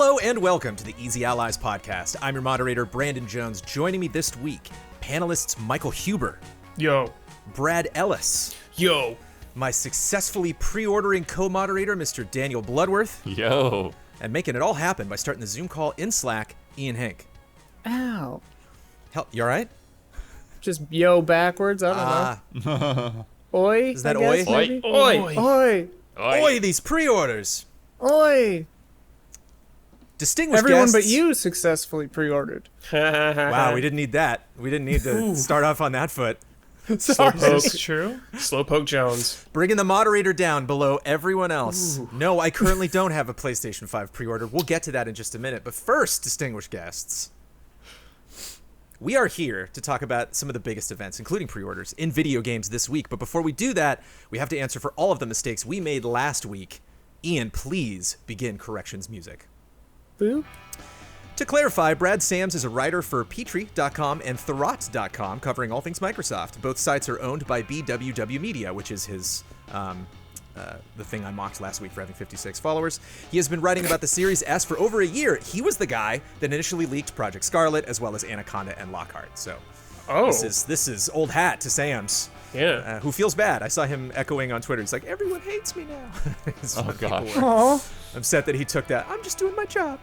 Hello and welcome to the Easy Allies podcast. I'm your moderator, Brandon Jones. Joining me this week, panelists Michael Huber. Yo. Brad Ellis. Yo. My successfully pre-ordering co-moderator, Mr. Daniel Bloodworth. Yo. And making it all happen by starting the Zoom call in Slack, Ian Hink. Ow. Hell, you all right? Just yo backwards? I don't know. Oi? Is that I guess, oi? maybe? Oi. Oi. Oi, these pre-orders. Oi. Distinguished Everyone guests. but you successfully pre-ordered. Wow, we didn't need that. We didn't need to start off on that foot. Slowpoke. True. Slowpoke Jones. Bringing the moderator down below everyone else. Ooh. No, I currently don't have a PlayStation 5 pre-order. We'll get to that in just a minute. But first, distinguished guests, we are here to talk about some of the biggest events, including pre-orders, in video games this week. But before we do that, we have to answer for all of the mistakes we made last week. Ian, please begin corrections music. Boo. To clarify, Brad Sams is a writer for Petrie.com and Thurrott.com, covering all things Microsoft. Both sites are owned by BWW Media, which is his the thing I mocked last week for having 56 followers. He has been writing about the Series S for over a year. He was the guy that initially leaked Project Scarlet, as well as Anaconda and Lockhart. So this is old hat to Sams. Yeah. Who feels bad. I saw him echoing on Twitter. He's like, everyone hates me now. Oh, gosh. Aw. Upset that he took that. I'm just doing my job.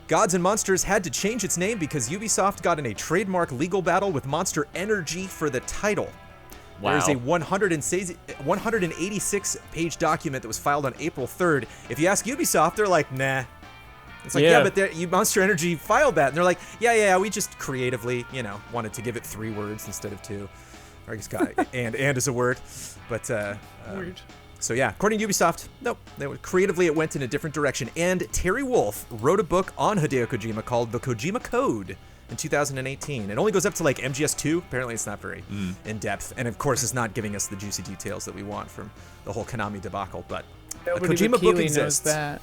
Gods and Monsters had to change its name because Ubisoft got in a trademark legal battle with Monster Energy for the title. Wow. There's a 186-page document that was filed on April 3rd. If you ask Ubisoft, they're like, nah. It's like, yeah, but Monster Energy filed that. And they're like, yeah, we just creatively, wanted to give it 3 words instead of 2. Or I guess and is a word. But, Weird. So yeah, according to Ubisoft, nope. Creatively, it went in a different direction. And Terry Wolf wrote a book on Hideo Kojima called The Kojima Code in 2018. It only goes up to like MGS2. Apparently, it's not very in depth, and of course, it's not giving us the juicy details that we want from the whole Konami debacle. But a Nobody Kojima but book Keely exists. knows that.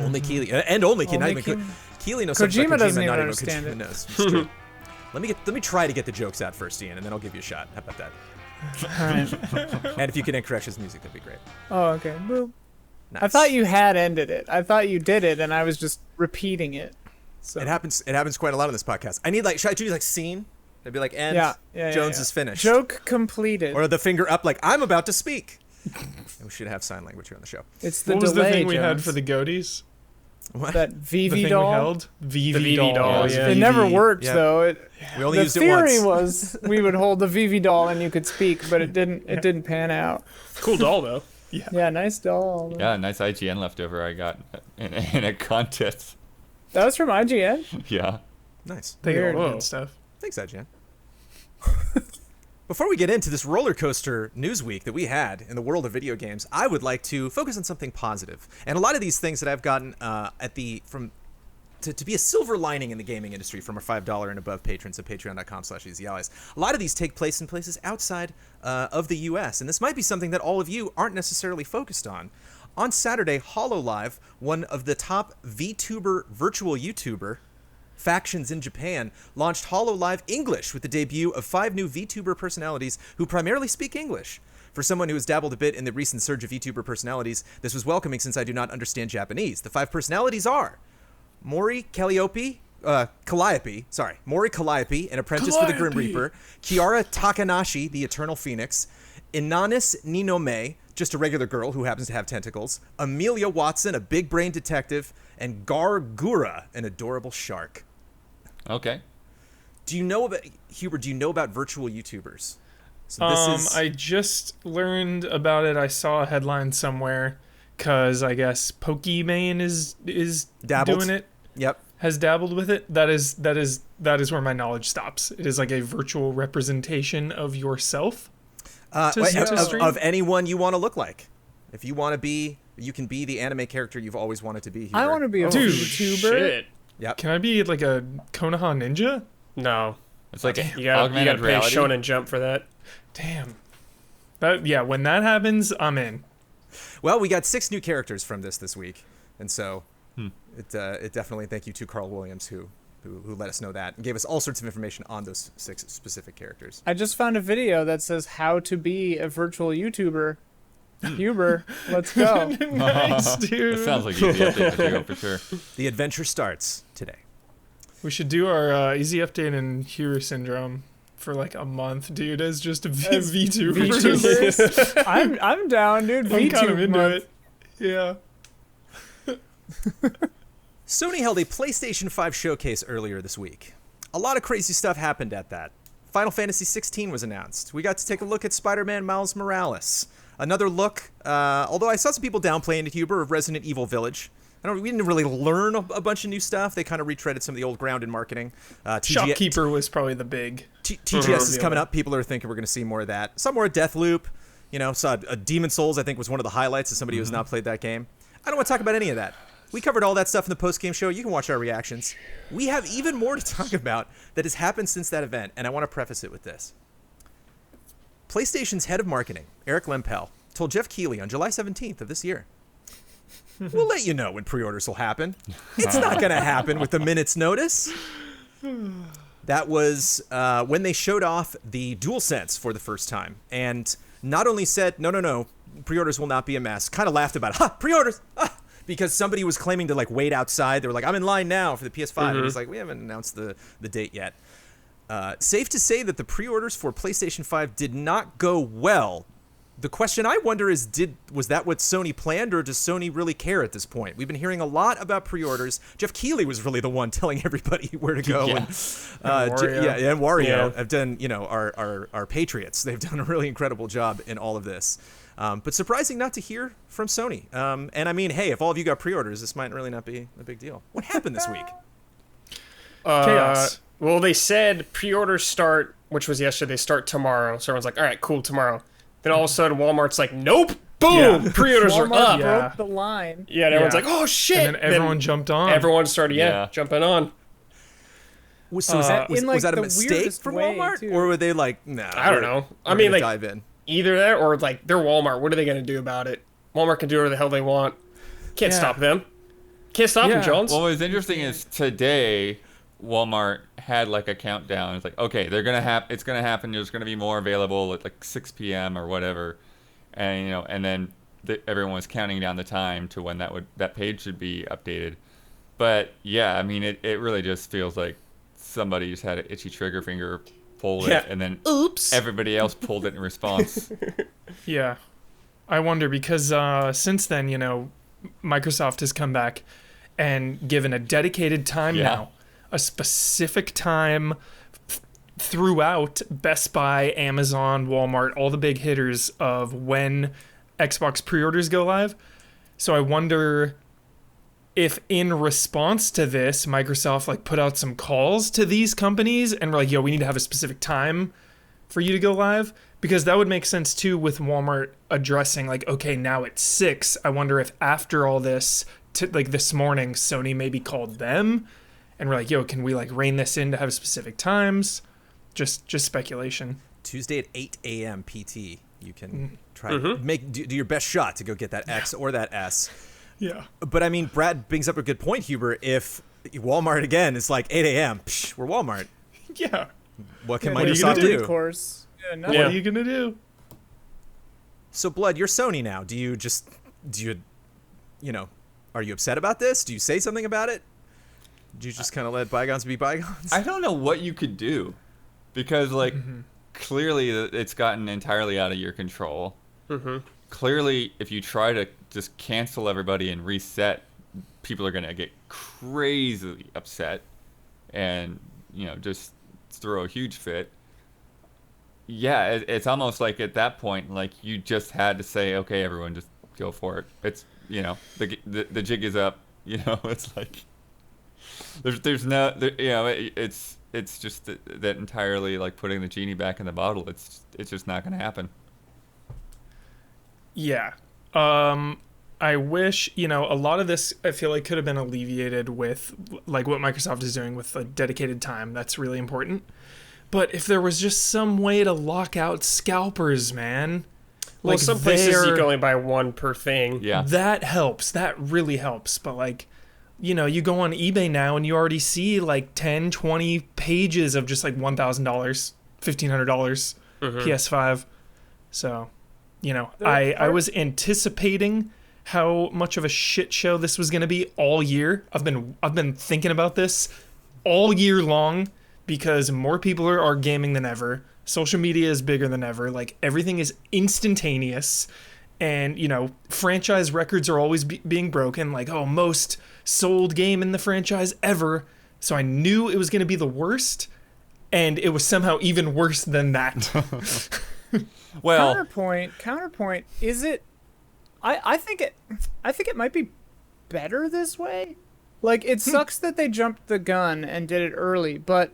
Only Keely, and only Keely. Not even Keely knows something Kojima about Kojima, doesn't not even even understand Kojima it. knows. It's true. Let me try to get the jokes out first, Ian, and then I'll give you a shot. How about that? Alright. And if you can end corrections music, that'd be great. Oh, okay. Boo. Nice. I thought you had ended it. I thought you did it, and I was just repeating it. So. It happens quite a lot on this podcast. I need should I do scene? I'd be like, and Jones is finished. Joke completed. Or the finger up like, I'm about to speak. We should have sign language here on the show. It's the What was delay, the thing we Jones. had for the goaties? What? That The VV thing doll? we held? VV The doll. VV doll, Yeah. It never worked, Yeah. though. We only The used it once. theory was we would hold the VV doll and you could speak, but it didn't pan out. Cool doll, though. Yeah, nice doll. Yeah, nice IGN leftover I got in a contest. That was from IGN? Yeah. Nice. They got Weird. all good stuff. Thanks, IGN. Before we get into this roller coaster news week that we had in the world of video games, I would like to focus on something positive. And a lot of these things that I've gotten to be a silver lining in the gaming industry from our $5 and above patrons at patreon.com/easyallies. A lot of these take place in places outside of the U.S., and this might be something that all of you aren't necessarily focused on. On Saturday, HoloLive, one of the top VTuber virtual YouTuber factions in Japan, launched HoloLive English with the debut of 5 new VTuber personalities who primarily speak English. For someone who has dabbled a bit in the recent surge of VTuber personalities, this was welcoming since I do not understand Japanese. The 5 personalities are Mori Calliope, an apprentice for the Grim Reaper, Kiara Takanashi, the Eternal Phoenix, Inanis Ninome, just a regular girl who happens to have tentacles, Amelia Watson, a big-brain detective, and Gargura, an adorable shark. Okay. Do you know about virtual YouTubers? So I just learned about it. I saw a headline somewhere because I guess Pokimane is Dabbled. doing it. Yep. Has dabbled with it. That is where my knowledge stops. It is like a virtual representation of yourself. Of anyone you want to look like. If you want to be, you can be the anime character you've always wanted to be. I want to be a VTuber. Shit. Yep. Can I be like a Konoha ninja? No. It's like You gotta augmented pay reality. Shonen Jump for that. Damn. When that happens, I'm in. Well, we got 6 new characters from this week, and so it definitely thank you to Carl Williams who let us know that and gave us all sorts of information on those 6 specific characters. I just found a video that says how to be a virtual YouTuber. Huber, let's go. Nice, dude. It sounds like easy update to go for sure. The adventure starts today. We should do our easy update in Hero Syndrome for like a month, dude, as just a As VTuber. VTubers? I'm down, dude. I'm kind of VTuber into month. it. Yeah. Sony held a PlayStation 5 showcase earlier this week. A lot of crazy stuff happened at that. Final Fantasy 16 was announced. We got to take a look at Spider-Man Miles Morales. Another look, although I saw some people downplaying it, Huber, of Resident Evil Village. We didn't really learn a bunch of new stuff. They kind of retreaded some of the old ground in marketing. Shopkeeper was probably the big. TGS is coming up. People are thinking we're going to see more of that. Some more Deathloop. Saw a Demon Souls, I think, was one of the highlights as somebody who has not played that game. I don't want to talk about any of that. We covered all that stuff in the post-game show. You can watch our reactions. We have even more to talk about that has happened since that event, and I want to preface it with this. PlayStation's head of marketing, Eric Lempel, told Jeff Keighley on July 17th of this year, "We'll let you know when pre-orders will happen. It's not going to happen with a minute's notice." That was when they showed off the DualSense for the first time, and not only said, no, pre-orders will not be a mess, kind of laughed about it. Pre-orders! Because somebody was claiming to wait outside. They were like, "I'm in line now for the PS5." And he's like, "We haven't announced the date yet." Safe to say that the pre-orders for PlayStation 5 did not go well. The question I wonder is, was that what Sony planned, or does Sony really care at this point? We've been hearing a lot about pre-orders. Jeff Keighley was really the one telling everybody where to go. Yeah. And Wario. and Wario have done, our Patriots. They've done a really incredible job in all of this. But surprising not to hear from Sony. And I mean, hey, if all of you got pre-orders, this might really not be a big deal. What happened this week? Chaos. Well, they said pre-orders start, which was yesterday, start tomorrow. So everyone's like, all right, cool, tomorrow. Then all of a sudden, Walmart's like, nope, boom, Yeah. pre-orders are Walmart up. Yeah. broke the line. Yeah, and everyone's Yeah. like, oh, shit. And then everyone jumped on. Everyone started, Yeah. jumping on. So was that in, was that a the mistake weirdest from way, Walmart, too. or were they like, nah? I don't know. I we're mean, gonna like, dive in. either that or, like, they're Walmart. What are they going to do about it? Walmart can do whatever the hell they want. Can't Yeah. stop them. Can't stop them, Yeah. Jones. What was interesting is today, Walmart had a countdown. It's like, okay, it's gonna happen. There's gonna be more available at 6 p.m. or whatever, and and then everyone was counting down the time to when that page should be updated. But yeah, I mean, it really just feels like somebody just had an itchy trigger finger, pulled Yeah. it, and then Oops. everybody else pulled it in response. Yeah. I wonder because since then, Microsoft has come back and given a dedicated time Yeah. now, a specific time throughout Best Buy, Amazon, Walmart, all the big hitters of when Xbox pre-orders go live. So I wonder if in response to this, Microsoft put out some calls to these companies and were like, yo, we need to have a specific time for you to go live, because that would make sense too with Walmart addressing okay, now it's 6. I wonder if after all this, this morning, Sony maybe called them and we're like, yo, can we rein this in to have specific times? Just speculation. Tuesday at 8 a.m. PT. You can try to do your best shot to go get that X or that S. Yeah. But I mean, Brad brings up a good point, Huber. If Walmart again is 8 a.m., we're Walmart. Yeah. What can what are you Microsoft gonna do? Of course. Yeah, no. What are you gonna do? So, Blood, you're Sony now. Are you upset about this? Do you say something about it? Do you just kind of let bygones be bygones? I don't know what you could do, because clearly it's gotten entirely out of your control. Clearly, if you try to just cancel everybody and reset, people are going to get crazily upset and just throw a huge fit. Yeah, it's almost like at that point, you just had to say, okay, everyone, just go for it. It's the jig is up. It's like there's no it's just that entirely putting the genie back in the bottle. It's just not going to happen. Yeah. I wish, a lot of this I feel could have been alleviated with what Microsoft is doing with dedicated time. That's really important. But if there was just some way to lock out scalpers, man. Well, some places you can only buy one per thing. Yeah. That helps. That really helps. But you go on eBay now and you already see 10, 20 pages of just $1,000, $1,500 PS5. So You know, I was anticipating how much of a shit show this was going to be all year. I've been thinking about this all year long because more people are gaming than ever. Social media is bigger than ever. Like, everything is instantaneous. And, you know, franchise records are always being broken. Like, oh, most sold game in the franchise ever. So I knew it was going to be the worst. And it was somehow even worse than that. Well, Counterpoint, is it... I think it might be better this way. Like, it sucks that they jumped the gun and did it early, but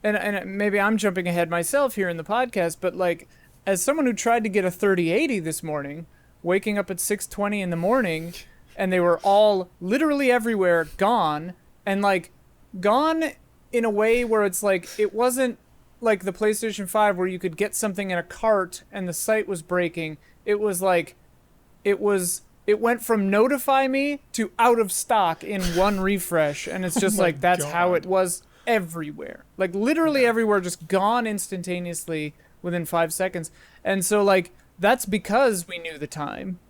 and maybe I'm jumping ahead myself here in the podcast, but like, as someone who tried to get a 3080 this morning, waking up at 6:20 in the morning, and they were all literally everywhere gone, and like gone in a way where it's like, it wasn't like the PlayStation 5 where you could get something in a cart and the site was breaking. It was like it went from notify me to out of stock in one refresh, and it's just like, that's how it was everywhere. Like, literally everywhere, just gone instantaneously within 5 seconds. And so, like, that's because we knew the time,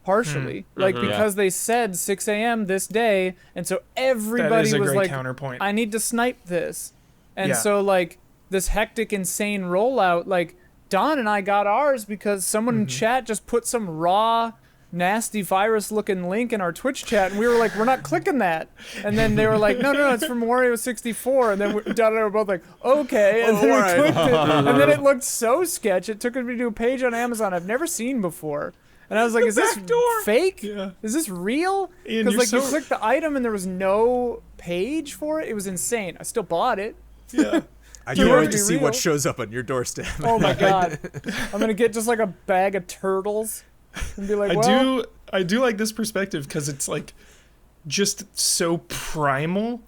partially. Like, because they said 6 a.m. this day, and so everybody was like, counterpoint. I need to snipe this. And so, like, this hectic, insane rollout, like, Don and I got ours because someone in chat just put some raw, nasty virus-looking link in our Twitch chat, and we were like, we're not clicking that. And then they were like, no, it's from Wario 64. And then Don and I were both like, okay. And then we clicked it, and then it looked so sketch. It took me to a page on Amazon I've never seen before. And I was like, is this fake? Yeah. Is this real? Because like, you clicked the item and there was no page for it. It was insane. I still bought it. Yeah. I can't wait to see what shows up on your doorstep. Oh my god. I'm going to get just like a bag of turtles and be like, I do like this perspective because it's like just so primal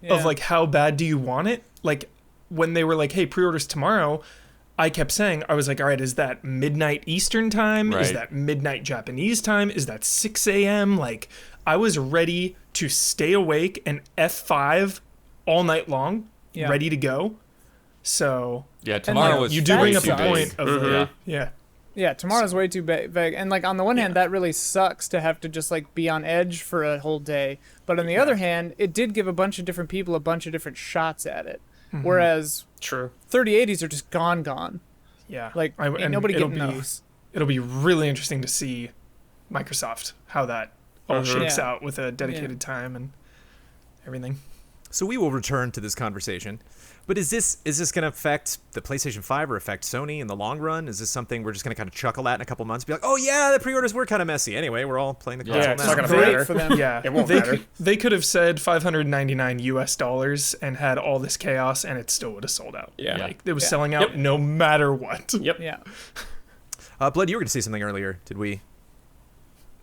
of like, how bad do you want it? Like, when they were like, hey, pre-orders tomorrow, I kept saying, I was like, all right, is that midnight Eastern time? Right. Is that midnight Japanese time? Is that 6 a.m.? Like, I was ready to stay awake and F5 all night long, ready to go. So yeah, tomorrow was you do bring up way a too point big. of Yeah, tomorrow's way too vague. And like, on the one hand, that really sucks to have to just like be on edge for a whole day. But on the other hand, it did give a bunch of different people a bunch of different shots at it. Whereas 3080s are just gone. Yeah. Like, ain't nobody getting those. It'll be really interesting to see Microsoft, how that all shakes out with a dedicated time and everything. So we will return to this conversation. But is this going to affect the PlayStation 5 or affect Sony in the long run? Is this something we're just going to kind of chuckle at in a couple months? Be like, oh yeah, the pre-orders were kind of messy. Anyway, we're all playing the console it's now. not going to matter for them. Yeah, It won't matter. They could have said $599 and had all this chaos, and it still would have sold out. Yeah. Like, it was selling out no matter what. Yep. Yeah. Blood, you were going to say something earlier. Did we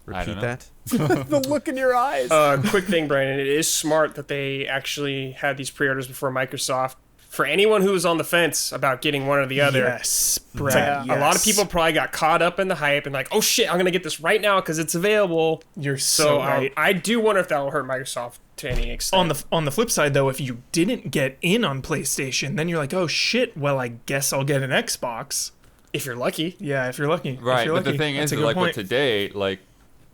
I don't repeat know. that? The look in your eyes. Quick thing, Brandon. It is smart that they actually had these pre-orders before Microsoft. For anyone who was on the fence about getting one or the other, Yes, Brad. a lot of people probably got caught up in the hype and like, oh shit, I'm gonna get this right now because it's available. You're so right. I do wonder if that will hurt Microsoft to any extent. On the flip side, though, if you didn't get in on PlayStation, then you're like, oh shit, well, I guess I'll get an Xbox. If you're lucky. Yeah, if you're lucky. Right, If you're but the lucky. thing That's is, a good like point. with today, like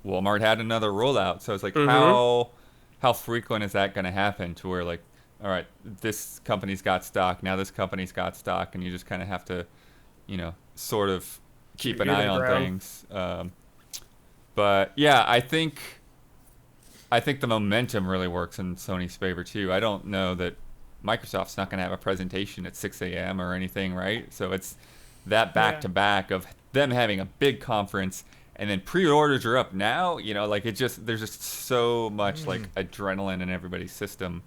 Walmart had another rollout, so it's like how frequent is that going to happen? To where like, all right, this company's got stock, now this company's got stock, and you just kind of have to, you know, sort of keep an ear to eye the on ground. things. But yeah, I think the momentum really works in Sony's favor too. I don't know that Microsoft's not going to have a presentation at 6 a.m. or anything, right? So it's that back to back of them having a big conference, and then pre-orders are up now. You know, like there's just so much like adrenaline in everybody's system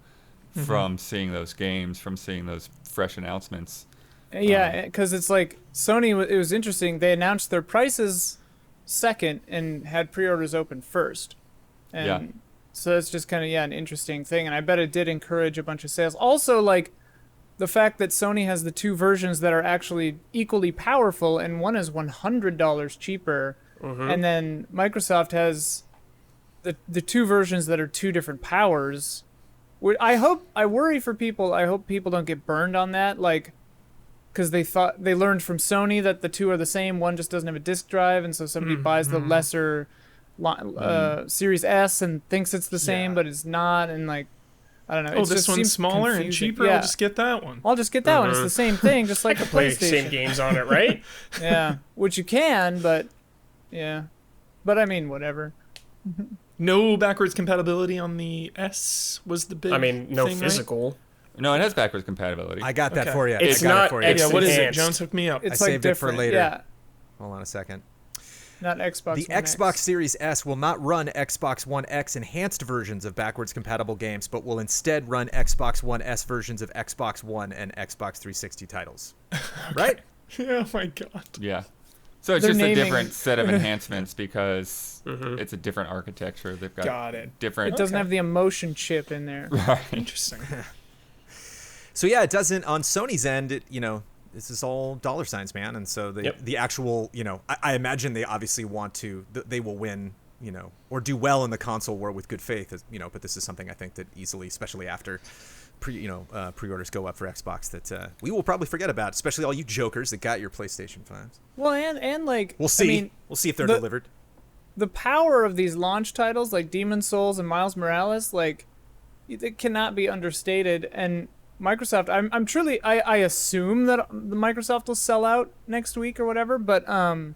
from seeing those games, from seeing those fresh announcements. Yeah, because it's like Sony. It was interesting. They announced their prices second and had pre-orders open first. And so it's just kind of an interesting thing, and I bet it did encourage a bunch of sales. Also, like the fact that Sony has the two versions that are actually equally powerful, and one is $100 cheaper, and then Microsoft has the two versions that are two different powers. I worry for people. I hope people don't get burned on that. Like, because they learned from Sony that the two are the same. One just doesn't have a disk drive, and so somebody buys the lesser Series S and thinks it's the same, but it's not, and like I don't know. Oh, this one's smaller and cheaper. Yeah. I'll just get that one. I'll just get that one. It's the same thing, just like the Play PlayStation. same games on it, right? Yeah, which you can, but yeah, but I mean, whatever. No backwards compatibility on the S was the big. I mean, no thing, right? physical. No, it has backwards compatibility. I got that Okay. for you. It's I got not it for you. X Yeah, what is it? enhanced. Jones hooked me up. It's I like saved it for different. later. Yeah, Hold on a second. not Xbox. The One Xbox X. Series S will not run Xbox One X enhanced versions of backwards compatible games, but will instead run Xbox One S versions of Xbox One and Xbox 360 titles. Right? Oh my god. Yeah. So it's They're just naming- a different set of enhancements because it's a different architecture. They've got it. different. It doesn't have the emotion chip in there. Interesting. So yeah, it doesn't on Sony's end. This is all dollar signs, man. And so the actual, I imagine they obviously want to. They will win, or do well in the console war with good faith, But this is something I think that easily, especially after pre-orders go up for Xbox, that we will probably forget about, especially all you jokers that got your PlayStation 5s. Well, and like We'll see. I mean, We'll see if they're the- delivered. the power of these launch titles like Demon's Souls and Miles Morales, like it cannot be understated. And Microsoft, I assume that the Microsoft will sell out next week or whatever, but I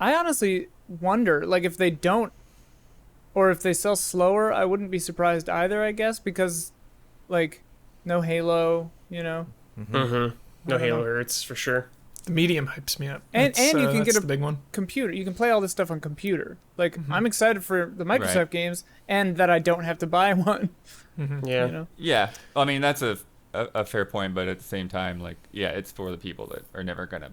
honestly wonder, like, if they don't, or if they sell slower, I wouldn't be surprised either, I guess, because like no Halo, No don't Halo know. hurts for sure. The medium hypes me up. And That's, you can that's get a the big one. computer. You can play all this stuff on computer. Like I'm excited for the Microsoft Right. games, and that I don't have to buy one. Yeah. You know? Yeah, I mean that's a fair point, but at the same time, like, yeah, it's for the people that are never gonna,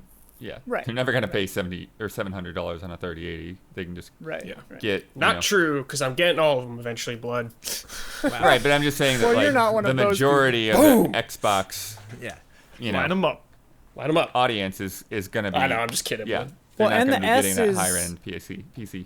Right. they're never gonna pay $70 or $700 on a 3080. They can just Right. Yeah. Right. get Not true, because I'm getting all of them eventually, Blood. right, but I'm just saying that Well, you're like not one the of those majority of Boom! the Xbox, Yeah. Line them up. Line them up. audience is gonna be. I know, I'm just kidding. Yeah, Blood. they're Well, not and gonna the be getting S that is- higher end PC.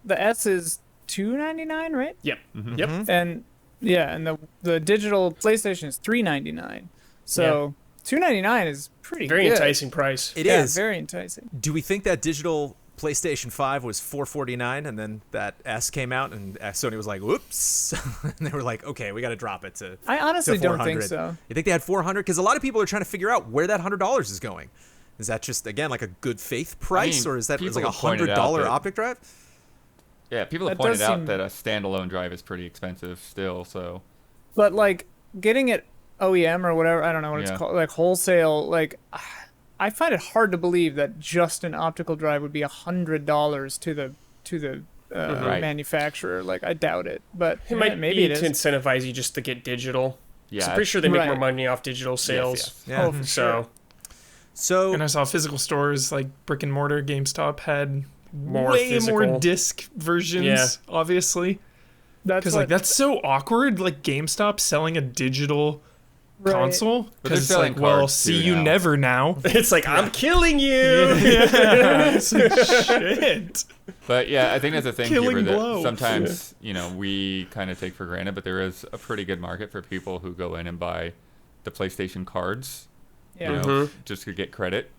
The S is $299, right? Yep. Mm-hmm. Yep. And and the digital PlayStation is $399. So $299 is pretty Very good. enticing price. It is. very enticing. Do we think that digital PlayStation 5 was $449 and then that S came out and Sony was like, whoops. And they were like, okay, we got to drop it to I honestly to don't think 400. so. You think they had 400? Because a lot of people are trying to figure out where that $100 is going. Is that just, again, like a good faith price, mean, or is that people like a have pointed out $100 that- optic drive? Yeah, people have That pointed does out seem- that a standalone drive is pretty expensive still. So But like getting it OEM or whatever, I don't know what Yeah. it's called, like wholesale, like I find it hard to believe that just an optical drive would be $100 to the Right. manufacturer. Like I doubt it, but It might maybe be it to is. incentivize you just to get digital. yeah, I'm pretty sure they make more Right. money off digital sales. Yes. Yeah. Oh, for sure. So So And I saw physical stores like brick and mortar. GameStop had More way physical. more disc versions, Yeah. obviously. That's Because like that's so awkward. Like GameStop selling a digital console. But they're Because it's selling like, well, cards, see too, you now. never now. it's like I'm killing you. Yeah. It's like, shit. But yeah, I think that's a thing, Killing Huber, that blow. sometimes we kind of take for granted, but there is a pretty good market for people who go in and buy the PlayStation cards, Yeah. just to get credit.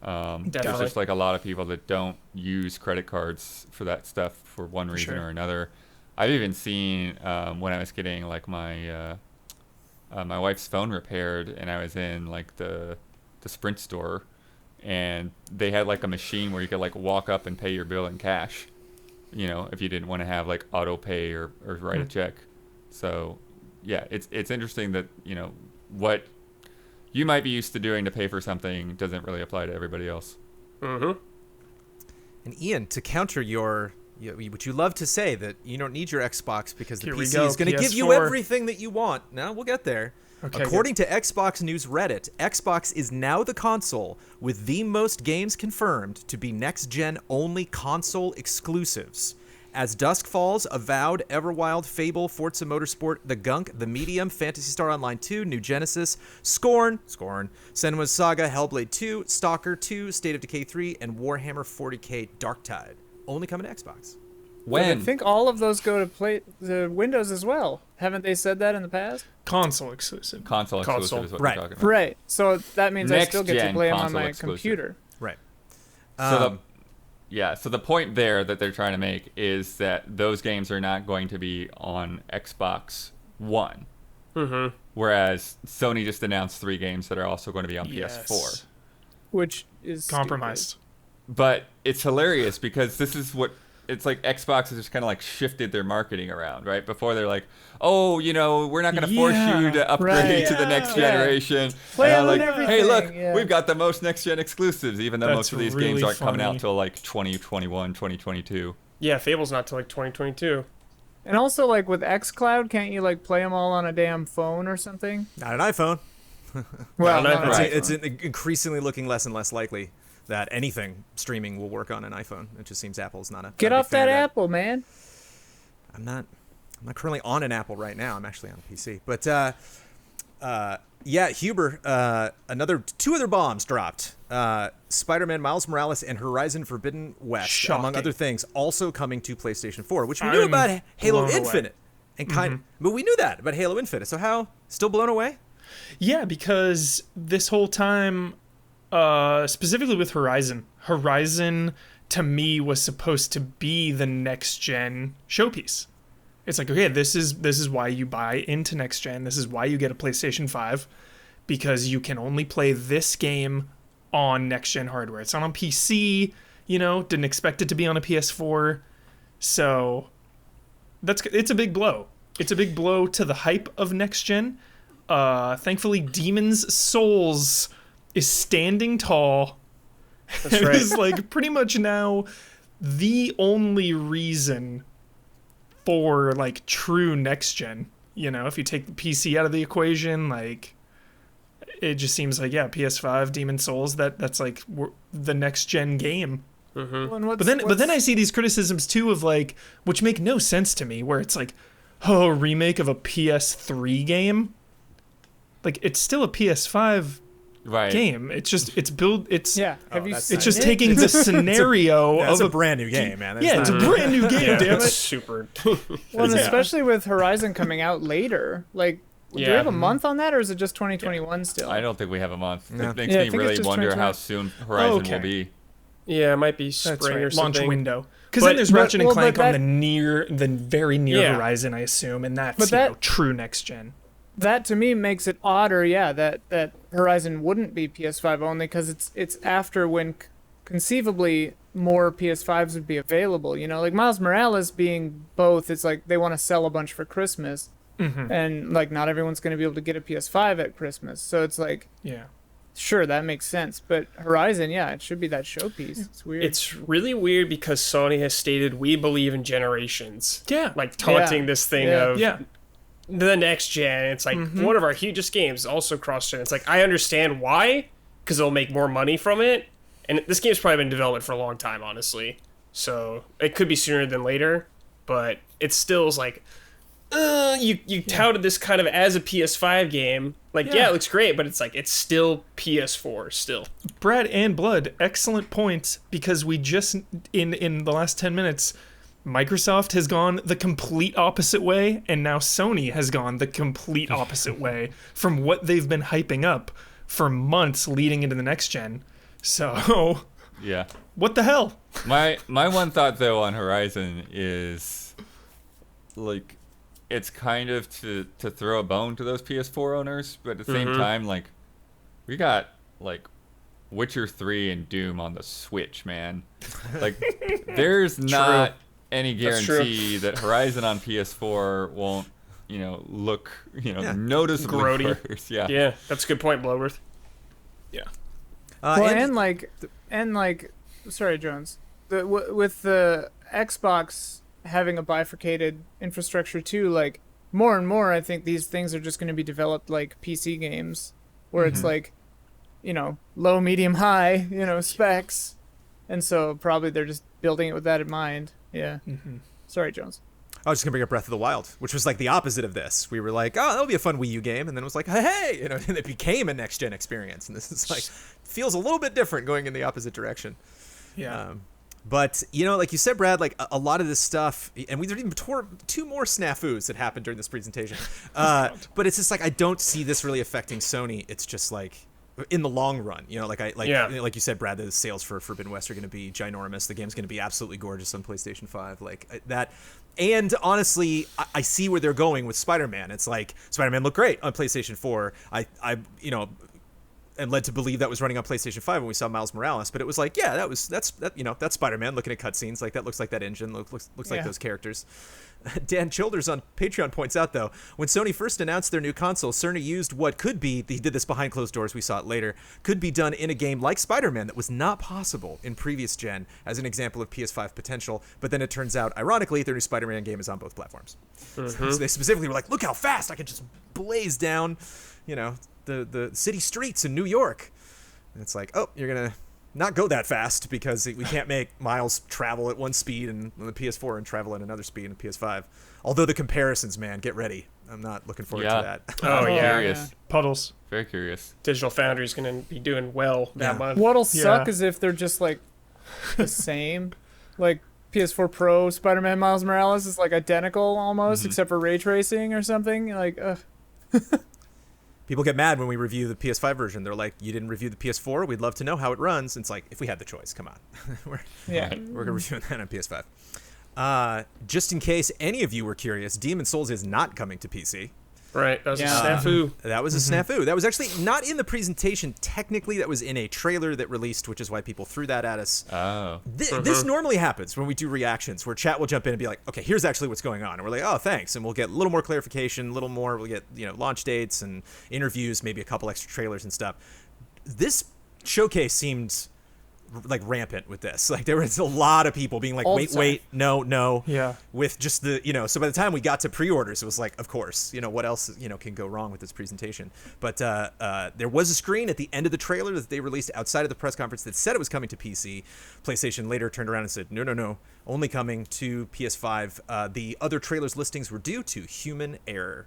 There's Definitely. just like a lot of people that don't use credit cards for that stuff for one reason sure. or another. I've even seen when I was getting like my my wife's phone repaired, and I was in like the Sprint store, and they had like a machine where you could like walk up and pay your bill in cash, if you didn't want to have like auto pay or write a check. So yeah, it's interesting that what you might be used to doing to pay for something doesn't really apply to everybody else. And Ian, to counter what you love to say, that you don't need your Xbox because the Here we PC go, is going to give you PS4. everything that you want. No, we'll get there. Okay, According to Xbox News Reddit, Xbox is now the console with the most games confirmed to be next-gen only console exclusives. As dusk falls, Avowed, Everwild, Fable, Forza Motorsport, The Gunk, The Medium, Phantasy Star Online 2, New Genesis, Scorn, Senua's Saga, Hellblade 2, Stalker 2, State of Decay 3, and Warhammer 40k Darktide. Only coming to Xbox. When? I think all of those go to the Windows as well. Haven't they said that in the past? Console exclusive. Console exclusive Console. is what Right. we're talking about. Right. So that means I Next still get to gen play them on console my exclusive. computer. Right. So so the point there that they're trying to make is that those games are not going to be on Xbox One. Mm-hmm. Whereas Sony just announced 3 games that are also going to be on Yes. PS4. Which is Compromised. But it's hilarious because this is what it's like. Xbox has just kind of like shifted their marketing around, right? Before they're like, oh, we're not going to force you to upgrade Right. to the next Yeah. generation. Play and on like, everything, hey, look, yeah. we've got the most next gen exclusives, even though That's most of these really games aren't coming funny. out till like 2021, 2022. Yeah, Fable's not till like 2022. And also, like with xCloud, can't you like play them all on a damn phone or something? Not an iPhone. Well, not no, an Right. It's increasingly looking less and less likely that anything streaming will work on an iPhone. It just seems Apple's not a Get not a off big fan that of Apple, man. I'm not currently on an Apple right now. I'm actually on a PC. But yeah, Huber, two other bombs dropped. Spider-Man Miles Morales and Horizon Forbidden West, among Shocking. other things, also coming to PlayStation 4, which we knew about Halo blown away. Infinite. And but we knew that about Halo Infinite. So how still blown away? Yeah, because this whole time, specifically with Horizon to me was supposed to be the next gen showpiece. It's like, okay, this is why you buy into next gen. This is why you get a PlayStation 5, because you can only play this game on next gen hardware. It's not on PC. Didn't expect it to be on a PS4, so it's a big blow. It's a big blow to the hype of next gen. Thankfully, Demon's Souls is standing tall. That's It right. is like pretty much now the only reason for like true next gen. If you take the PC out of the equation, like it just seems like PS5 Demon Souls that's like the next gen game. Well, and But then I see these criticisms too of like, which make no sense to me, where it's like, oh, remake of a PS3 game. Like it's still a PS5 Right. game. It's yeah. Have you that's seen it's just it? taking the scenario That's of a brand new game, man. That's yeah, it's a not- brand new game, Yeah, damn it's it. super. Well, and Yeah. especially with Horizon coming out later. Like, do we Yeah. have a month on that, or is it just 2021 still? I don't think we have a month. No. It makes Yeah, I me think it's really just wonder 2020. how soon Horizon Okay. will be. Yeah, it might be That's spring or right. Launch something. window. Because But- then there's but- Ratchet and well, Clank but on the very near Yeah. horizon, I assume, and that's But that- true next gen. That to me makes it odder, yeah, that Horizon wouldn't be PS5 only, because it's after when conceivably more PS5s would be available. Like Miles Morales being both, it's like they want to sell a bunch for Christmas, and like not everyone's going to be able to get a PS5 at Christmas, so it's like, Yeah. sure, that makes sense. But Horizon, yeah, it should be that showpiece. It's weird. It's really weird because Sony has stated we believe in generations. Yeah. Like taunting Yeah. this thing Yeah. of Yeah. the next gen. It's like one of our hugest games, also cross gen. It's like I understand why, because it'll make more money from it. And this game's probably been in development for a long time, honestly. So it could be sooner than later, but it still is like, you touted this kind of as a PS5 game. Like, yeah, it looks great, but it's like it's still PS4 still. Brad and Blood, excellent points, because we just in the last 10 minutes, Microsoft has gone the complete opposite way, and now Sony has gone the complete opposite way from what they've been hyping up for months leading into the next gen. So, Yeah. what the hell? My one thought though on Horizon is like it's kind of to throw a bone to those PS4 owners, but at the same time, like we got like Witcher 3 and Doom on the Switch, man. Like there's not any That's true. guarantee that Horizon on PS4 won't, look, noticeably Grody. worse. Yeah. Yeah, that's a good point, Bloodworth. well, and- and like, sorry, Jones. With the Xbox having a bifurcated infrastructure too, like more and more, I think these things are just going to be developed like PC games, where it's like, low, medium, high, specs, and so probably they're just building it with that in mind. Yeah. Sorry, Jones. I was just gonna bring up Breath of the Wild, which was like the opposite of this. We were like, oh, that'll be a fun Wii U game, and then it was like, hey, and it became a next gen experience. And this is like feels a little bit different, going in the opposite direction. Yeah. But, you know, like you said, Brad, like a lot of this stuff, and we even two more snafus that happened during this presentation. But it's just like, I don't see this really affecting Sony. It's just like, in the long run, you know, like you said, Brad, the sales for Forbidden West are going to be ginormous. The game's going to be absolutely gorgeous on PlayStation 5. Like that. And honestly, I see where they're going with Spider-Man. It's like, Spider-Man looked great on PlayStation 4. I you know, and led to believe that was running on PlayStation 5 when we saw Miles Morales. But it was like, yeah, that's Spider-Man looking at cutscenes. Like, that looks like that engine. Looks like those characters. Dan Childers on Patreon points out, though, when Sony first announced their new console, Sony used what could be, he did this behind closed doors, we saw it later, could be done in a game like Spider-Man that was not possible in previous gen, as an example of PS5 potential. But then it turns out, ironically, their new Spider-Man game is on both platforms. So they specifically were like, look how fast I can just blaze down, you know, the city streets in New York. And it's like, oh, you're going to not go that fast because we can't make Miles travel at one speed and the PS4 and travel at another speed in the PS5. Although the comparisons, man, get ready. I'm not looking forward to that. Oh, yeah. Curious. Puddles. Very curious. Digital Foundry's going to be doing well that month. What'll suck is if they're just like the same. Like PS4 Pro Spider-Man Miles Morales is like identical almost, except for ray tracing or something. Like, People get mad when we review the PS5 version. They're like, you didn't review the PS4? We'd love to know how it runs. And it's like, if we had the choice, come on. we're going to review that on PS5. Just in case any of you were curious, Demon's Souls is not coming to PC. Right, that was a snafu. That was a snafu. That was actually not in the presentation. Technically, that was in a trailer that released, which is why people threw that at us. Oh. This normally happens when we do reactions, where chat will jump in and be like, okay, here's actually what's going on. And we're like, oh, thanks. And we'll get a little more clarification, a little more. We'll get, you know, launch dates and interviews, maybe a couple extra trailers and stuff. This showcase seemed like rampant with this. Like, there was a lot of people being like, wait, no. Yeah. With just the, you know, so by the time we got to pre-orders, it was like, of course, you know, what else, you know, can go wrong with this presentation? But there was a screen at the end of the trailer that they released outside of the press conference that said it was coming to PC. PlayStation later turned around and said, no, only coming to PS5. The other trailers listings were due to human error.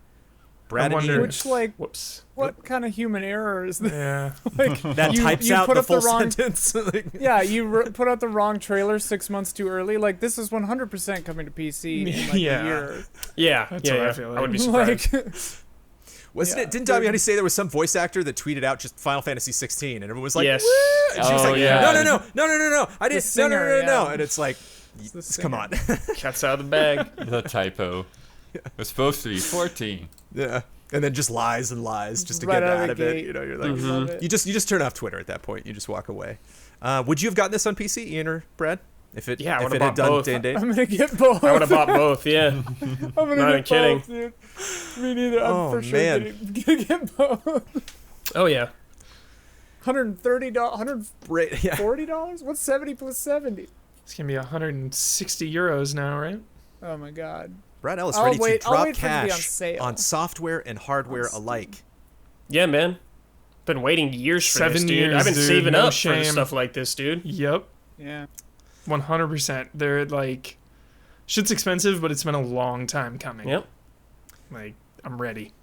Brad, which, like, whoops. What kind of human error is that? Yeah. Like, that types out the full sentence. Yeah, you put out the wrong trailer 6 months too early. Like, this is 100% coming to PC in like a year. Yeah, That's what I feel like. I would be surprised. Like, Wasn't it? Didn't Damiani say there was some voice actor that tweeted out just Final Fantasy 16, and everyone was like, Yes. "Woo!" And she was Oh, like, yeah. no, I didn't, singer, no, and it's like, come on, Cat's out of the bag. The typo. It was supposed to be 14. yeah, and then just lies and lies just to Right get out of out the of it. gate. You know, you're like, Love it. you just turn off Twitter at that point. You just walk away. Would you have gotten this on PC, Ian or Brad? If it Yeah, I if would've it had bought done both. day and date? I'm gonna get both. I would have bought both, yeah. I'm gonna Not even get kidding. both, dude. Me neither. I'm Oh, for sure man. gonna get both. Oh, yeah. $130, $140? Yeah. What's 70 plus 70? It's going to be 160 euros now, right? Oh my god. Brad Ellis I'll ready wait- to I'll drop wait for it to be on cash sale. on software and hardware On Steam. alike. Yeah, man. Been waiting years for 7 this, dude. years, I've been dude, saving no up shame. for stuff like this, dude. Yep. Yeah. 100%. They're like, shit's expensive, but it's been a long time coming. Yep. Like, I'm ready.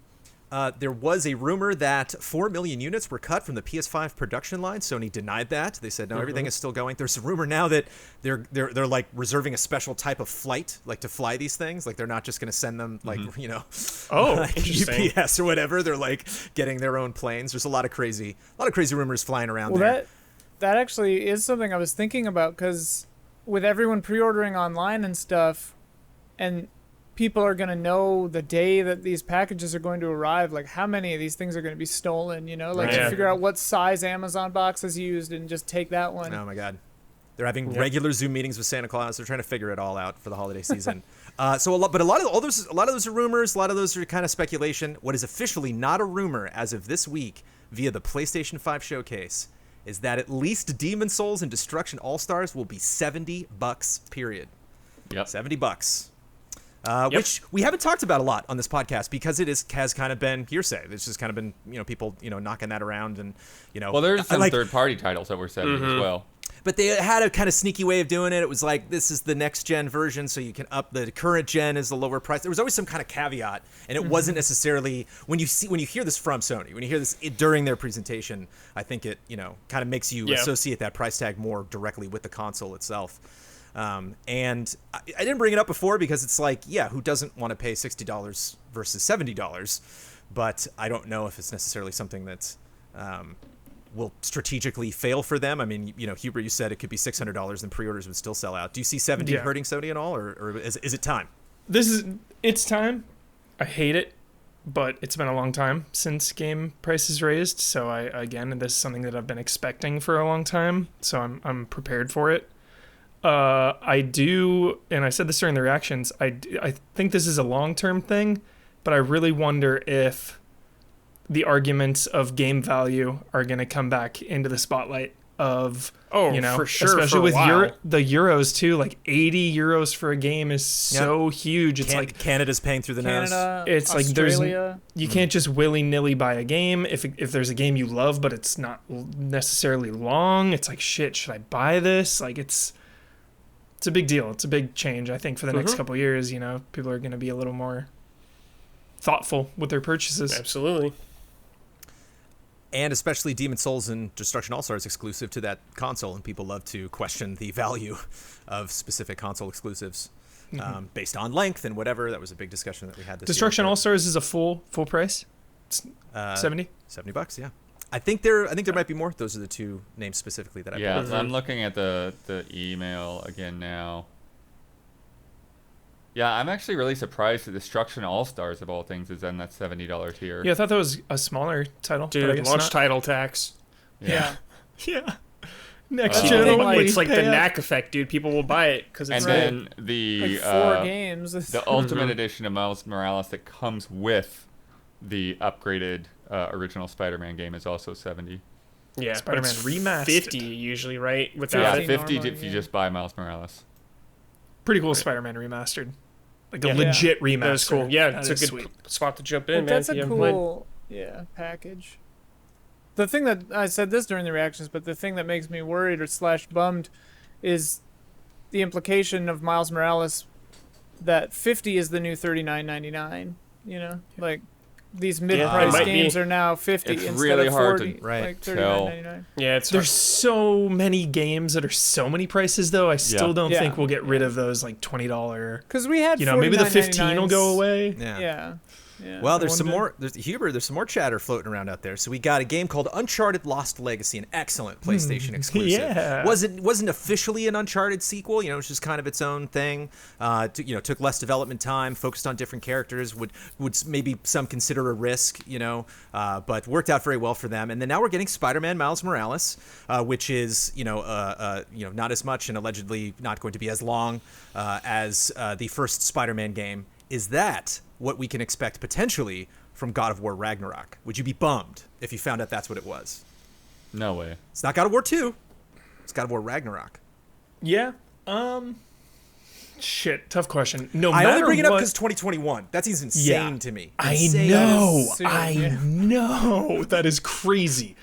There was a rumor that 4 million units were cut from the PS5 production line. Sony denied that. They said no, everything is still going. There's a rumor now that they're like reserving a special type of flight, like to fly these things. Like they're not just going to send them like you know, Oh, like interesting. UPS or whatever. They're like getting their own planes. There's a lot of crazy rumors flying around Well, there. that actually is something I was thinking about, because with everyone pre-ordering online and stuff, and people are going to know the day that these packages are going to arrive, like how many of these things are going to be stolen, you know, like Right. to figure out what size Amazon box is used and just take that one. Oh my God. They're having regular Zoom meetings with Santa Claus. They're trying to figure it all out for the holiday season. So a lot of those are rumors. A lot of those are kind of speculation. What is officially not a rumor as of this week via the PlayStation 5 showcase is that at least Demon's Souls and Destruction All-Stars will be $70, period. Yep. $70. Which we haven't talked about a lot on this podcast because has kind of been hearsay. It's just kind of been, you know, people, you know, knocking that around and, you know. Well, there's some like, third-party titles that were 70 as well. but they had a kind of sneaky way of doing it. It was like, this is the next gen version, so you can up the current gen is the lower price. There was always some kind of caveat, and it wasn't necessarily when you hear this from Sony, when you hear this during their presentation, I think it kind of makes you associate that price tag more directly with the console itself. And I didn't bring it up before because it's like, who doesn't want to pay $60 versus $70? But I don't know if it's necessarily something that will strategically fail for them. I mean, Huber, you said it could be $600 and pre-orders would still sell out. Do you see 70 hurting Sony at all, or is it time? It's time. I hate it, but it's been a long time since game prices raised. So this is something that I've been expecting for a long time. So I'm prepared for it. I do, and I said this during the reactions, I think this is a long-term thing, but I really wonder if the arguments of game value are going to come back into the spotlight of, for sure, especially for a with while. the Euros too. Like 80 euros for a game is so huge. It's like Canada's paying through the nose. It's Australia. like you can't just willy-nilly buy a game if there's a game you love, but it's not necessarily long. It's like, shit, should I buy this? Like it's a big deal. It's a big change. I think for the next couple of years, people are going to be a little more thoughtful with their purchases. Absolutely. And especially Demon's Souls and Destruction All-Stars exclusive to that console, and people love to question the value of specific console exclusives based on length and whatever. That was a big discussion that we had this Destruction year. All-Stars is a full price. It's $70. $70, yeah. I think there might be more. Those are the two names specifically that I pulled. I'm looking at the email again now. Yeah, I'm actually really surprised that Destruction All-Stars, of all things, is in that $70 tier. Yeah, I thought that was a smaller title. but I Dude, guess launch not. title tax. Yeah. Yeah. Next It's gen like- only. It's like the pay up. knack effect, dude. People will buy it because And it's then the Like 4 games. the Ultimate Edition of Miles Morales that comes with the upgraded original Spider-Man game is also 70. yeah, Spider-Man but it's remastered. 50 usually, right? Yeah, Without it. 50 normally, if you yeah. just buy Miles Morales. Pretty cool Spider-Man remastered. Like a Yeah. legit remaster. That was cool. Yeah, That it's a is good sweet. spot to jump in, But man. that's if you a haven't played. cool package. The thing that I said this during the reactions, but the thing that makes me worried or / bummed is the implication of Miles Morales that 50 is the new $39.99. Like these mid-price it might be. games are now 50 It's instead really of hard 40, to like tell. $39.99. Yeah, it's There's so many games that are so many prices, though. I still don't Yeah. think we'll get rid of those like $20. Because we had Maybe the 15 will go away. Yeah. Well, I there's some wonder- more. There's some more chatter floating around out there. So we got a game called Uncharted: Lost Legacy, an excellent PlayStation exclusive. Yeah. Wasn't officially an Uncharted sequel. It was just kind of its own thing. Took less development time, focused on different characters. Would maybe some consider a risk. But worked out very well for them. And then now we're getting Spider-Man Miles Morales, which is not as much and allegedly not going to be as long as the first Spider-Man game. Is that what we can expect potentially from God of War Ragnarok? Would you be bummed if you found out that's what it was? No way. It's not God of War 2. It's God of War Ragnarok. Yeah. Shit. Tough question. No I matter only bring it up what- because 2021. That seems insane to me. I Insane. know. Soon, I yeah. know. That is crazy.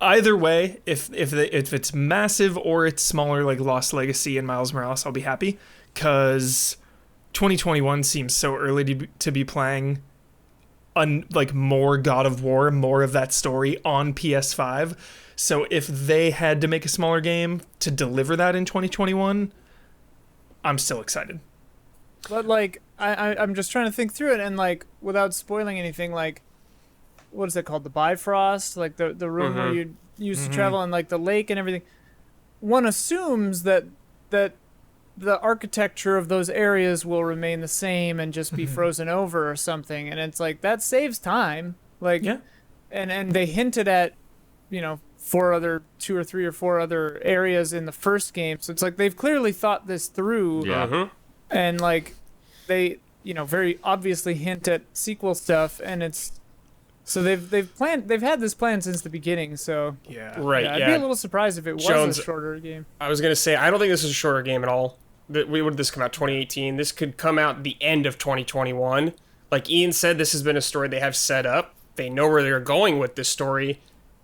Either way, if it's massive or it's smaller, like Lost Legacy and Miles Morales, I'll be happy, because 2021 seems so early to be playing like more God of War, more of that story on PS5. So if they had to make a smaller game to deliver that in 2021, I'm still excited. But like, I'm just trying to think through it, and like, without spoiling anything, like, what is it called? The Bifrost, like the room where you used to travel, and like the lake and everything. One assumes that the architecture of those areas will remain the same and just be frozen over or something, and it's like that saves time. Like, Yeah. and they hinted at, 2 or 3 or 4 other areas in the first game, so it's like they've clearly thought this through. Yeah. And like they very obviously hint at sequel stuff, and it's so they've had this plan since the beginning. So Yeah. right. I'd Yeah, be a little surprised if it was Jones- a shorter game. I was gonna say I don't think this is a shorter game at all. When did this come out? 2018. This could come out the end of 2021. Like Ian said, this has been a story they have set up. They know where they're going with this story.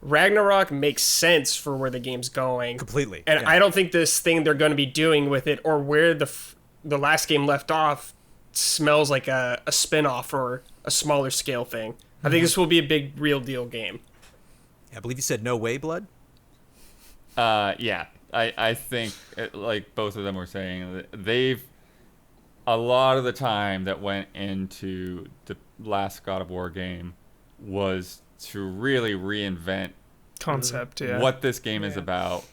Ragnarok makes sense for where the game's going. Completely. And yeah. I don't think this thing they're going to be doing with it, or where the last game left off, smells like a spin-off or a smaller scale thing. I think this will be a big, real deal game. I believe you said No Way Blood. Yeah, I think like both of them were saying, they've a lot of the time that went into the last God of War game was to really reinvent Concept, yeah. what this game is Yeah. about,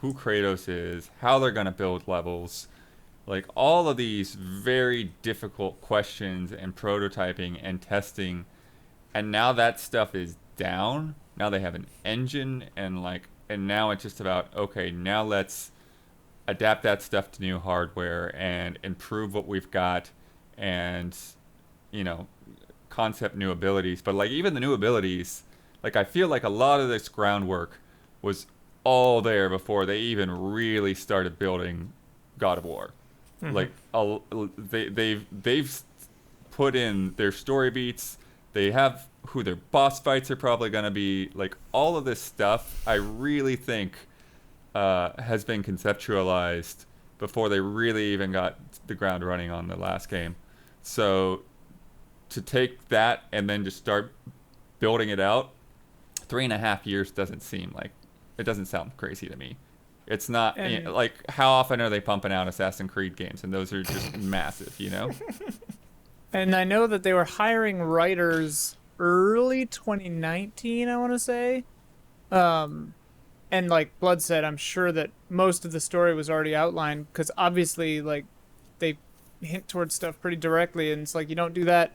who Kratos is, how they're going to build levels, like all of these very difficult questions and prototyping and testing. And now that stuff is down. Now they have an engine and now it's just about, okay, now let's adapt that stuff to new hardware and improve what we've got and, concept new abilities. But like even the new abilities, like I feel like a lot of this groundwork was all there before they even really started building God of War. Like they've put in their story beats. They have who their boss fights are probably going to be. Like all of this stuff, I really think has been conceptualized before they really even got the ground running on the last game. So to take that and then just start building it out, 3.5 years doesn't sound crazy to me. It's not like how often are they pumping out Assassin's Creed games, and those are just massive, And I know that they were hiring writers early 2019, I want to say. And like Blood said, I'm sure that most of the story was already outlined, because obviously like they hint towards stuff pretty directly, and it's like you don't do that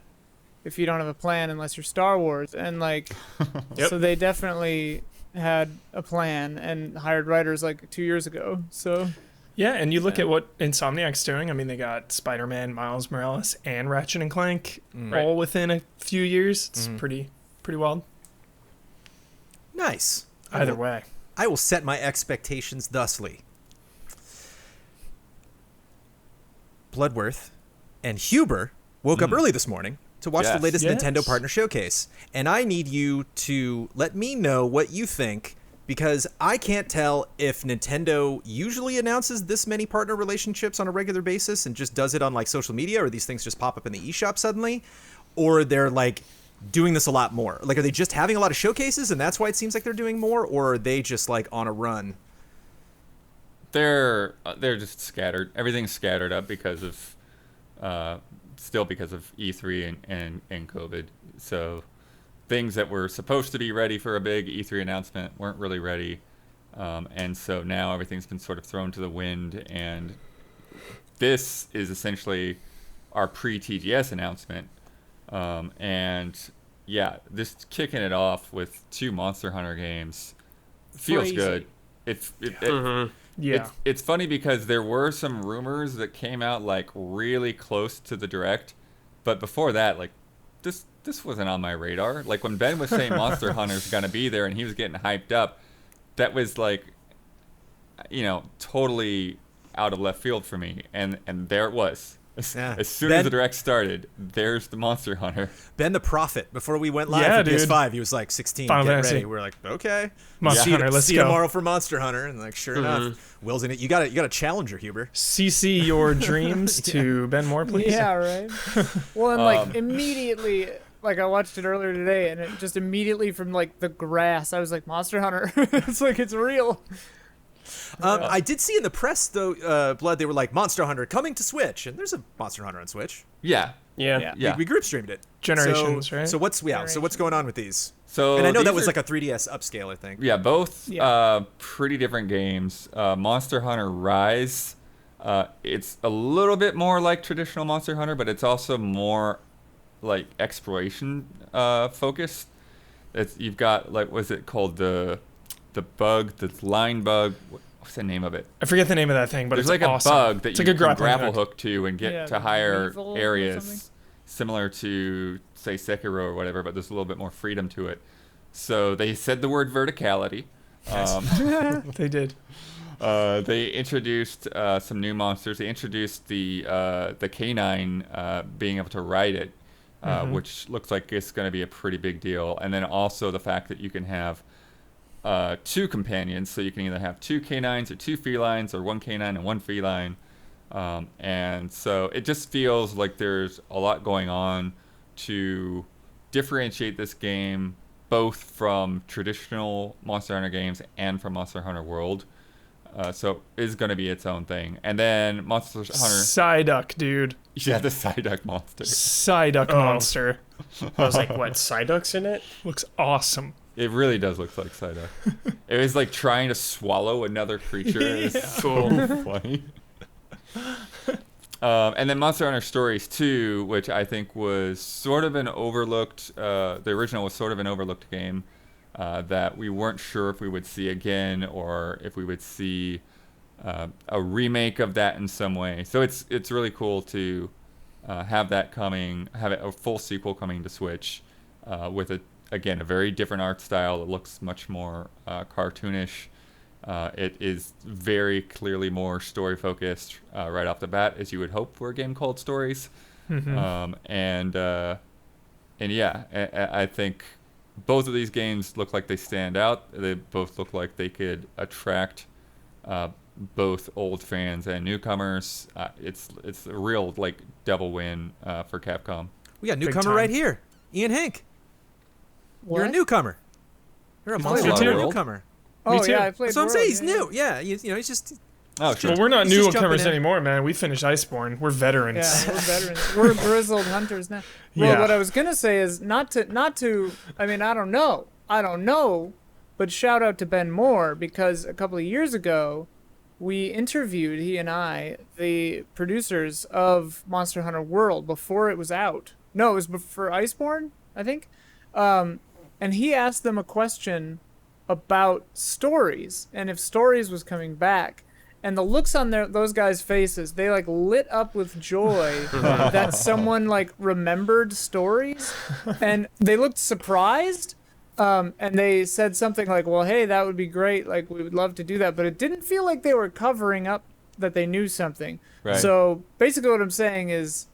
if you don't have a plan unless you're Star Wars. And like so they definitely had a plan and hired writers like 2 years ago. So Yeah, and you look at what Insomniac's doing. I mean, they got Spider-Man, Miles Morales, and Ratchet and Clank all within a few years. It's pretty wild. Nice. Either way. I will set my expectations thusly. Bloodworth and Huber woke up early this morning to watch the latest Nintendo Partner Showcase. And I need you to let me know what you think, because I can't tell if Nintendo usually announces this many partner relationships on a regular basis and just does it on like social media, or these things just pop up in the eShop suddenly, or they're like doing this a lot more. Like, are they just having a lot of showcases and that's why it seems like they're doing more, or are they just like on a run? They're just scattered. Everything's scattered up because of still because of E3 and COVID. So things that were supposed to be ready for a big E3 announcement weren't really ready. And so now everything's been sort of thrown to the wind, and this is essentially our pre-TGS announcement. And yeah, this kicking it off with 2 Monster Hunter games feels good. It's funny because there were some rumors that came out like really close to the direct, but before that, like this wasn't on my radar. Like when Ben was saying Monster Hunter's gonna be there and he was getting hyped up, that was like, totally out of left field for me. And there it was. As soon as the direct started, there's the Monster Hunter. Ben the Prophet, before we went live for PS5, he was like 16, Final get Fantasy. ready. We're like, okay. Monster Hunter, let's see go. tomorrow for Monster Hunter. And like, sure enough, Will's in it. You got a challenger, Huber. CC your dreams to Ben Moore, please. yeah, right. Well, and like immediately, like I watched it earlier today, and it just immediately from like the grass, I was like, Monster Hunter. It's like, it's real. I did see in the press, though, Blood, they were like, Monster Hunter coming to Switch. And there's a Monster Hunter on Switch. Yeah. We group streamed it. Generations, right? So what's going on with these? So and I know that was like a 3DS upscale, I think. Yeah, both pretty different games. Monster Hunter Rise, it's a little bit more like traditional Monster Hunter, but it's also more like exploration focused. You've got like, what's it called, the line bug. What's the name of it? I forget the name of that thing, but there's it's like awesome. a bug that it's you like can a grapple hook to and get to higher Weevil or areas, something? similar to say Sekiro or whatever, but there's a little bit more freedom to it. So they said the word verticality. They did. They introduced some new monsters. They introduced the canine being able to ride it, which looks like it's going to be a pretty big deal. And then also the fact that you can have two companions, so you can either have two canines or two felines, or one canine and one feline. And so it just feels like there's a lot going on to differentiate this game both from traditional Monster Hunter games and from Monster Hunter World. So it is going to be its own thing. And then Monster Hunter... Psyduck, dude. Yeah, the Psyduck monster. Psyduck monster. I was like, what, Psyduck's in it? Looks awesome. It really does look like Psyduck. It was like trying to swallow another creature. It's so funny. And then Monster Hunter Stories 2, which I think was sort of an overlooked, the original was sort of an overlooked game that we weren't sure if we would see again or if we would see a remake of that in some way. So it's really cool to have that coming, have a full sequel coming to Switch with a very different art style. It looks much more cartoonish. It is very clearly more story focused right off the bat, as you would hope for a game called Stories. And yeah, I think both of these games look like they stand out. They both look like they could attract both old fans and newcomers. It's a real like double win for Capcom. We got a newcomer right here, Ian Hank. You're a newcomer. You're a Monster Hunter newcomer. Oh too. yeah, I played. That's what I'm World, saying. He's new. Yeah, he's just. Oh, sure. Well, we're not He's just newcomers jumping in. anymore, man. We finished Iceborne. We're veterans. Yeah, we're veterans. We're grizzled hunters now. Well, Yeah. what I was gonna say is not to. I mean, I don't know, but shout out to Ben Moore, because a couple of years ago, we interviewed, he and I, the producers of Monster Hunter World before it was out. No, it was before Iceborne, I think. And he asked them a question about Stories and if Stories was coming back. And the looks on those guys' faces, they like lit up with joy that someone like remembered Stories, and they looked surprised. And they said something like, "Well, hey, that would be great. Like, we would love to do that." But it didn't feel like they were covering up that they knew something. Right. So basically, what I'm saying is,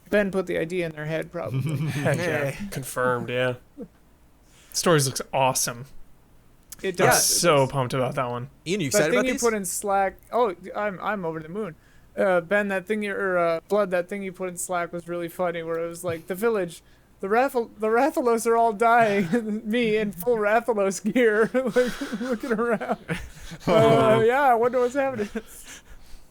Ben put the idea in their head, probably. Heck yeah. Confirmed, yeah. Stories looks awesome. It I'm does. so pumped about that one. Ian, you That excited thing about you these? put in Slack. Oh, I'm over the moon. Ben, that thing Blood, that thing you put in Slack was really funny. Where it was like the village, the Rathalos are all dying. Me in full Rathalos gear, like looking around. Yeah, I wonder what's happening.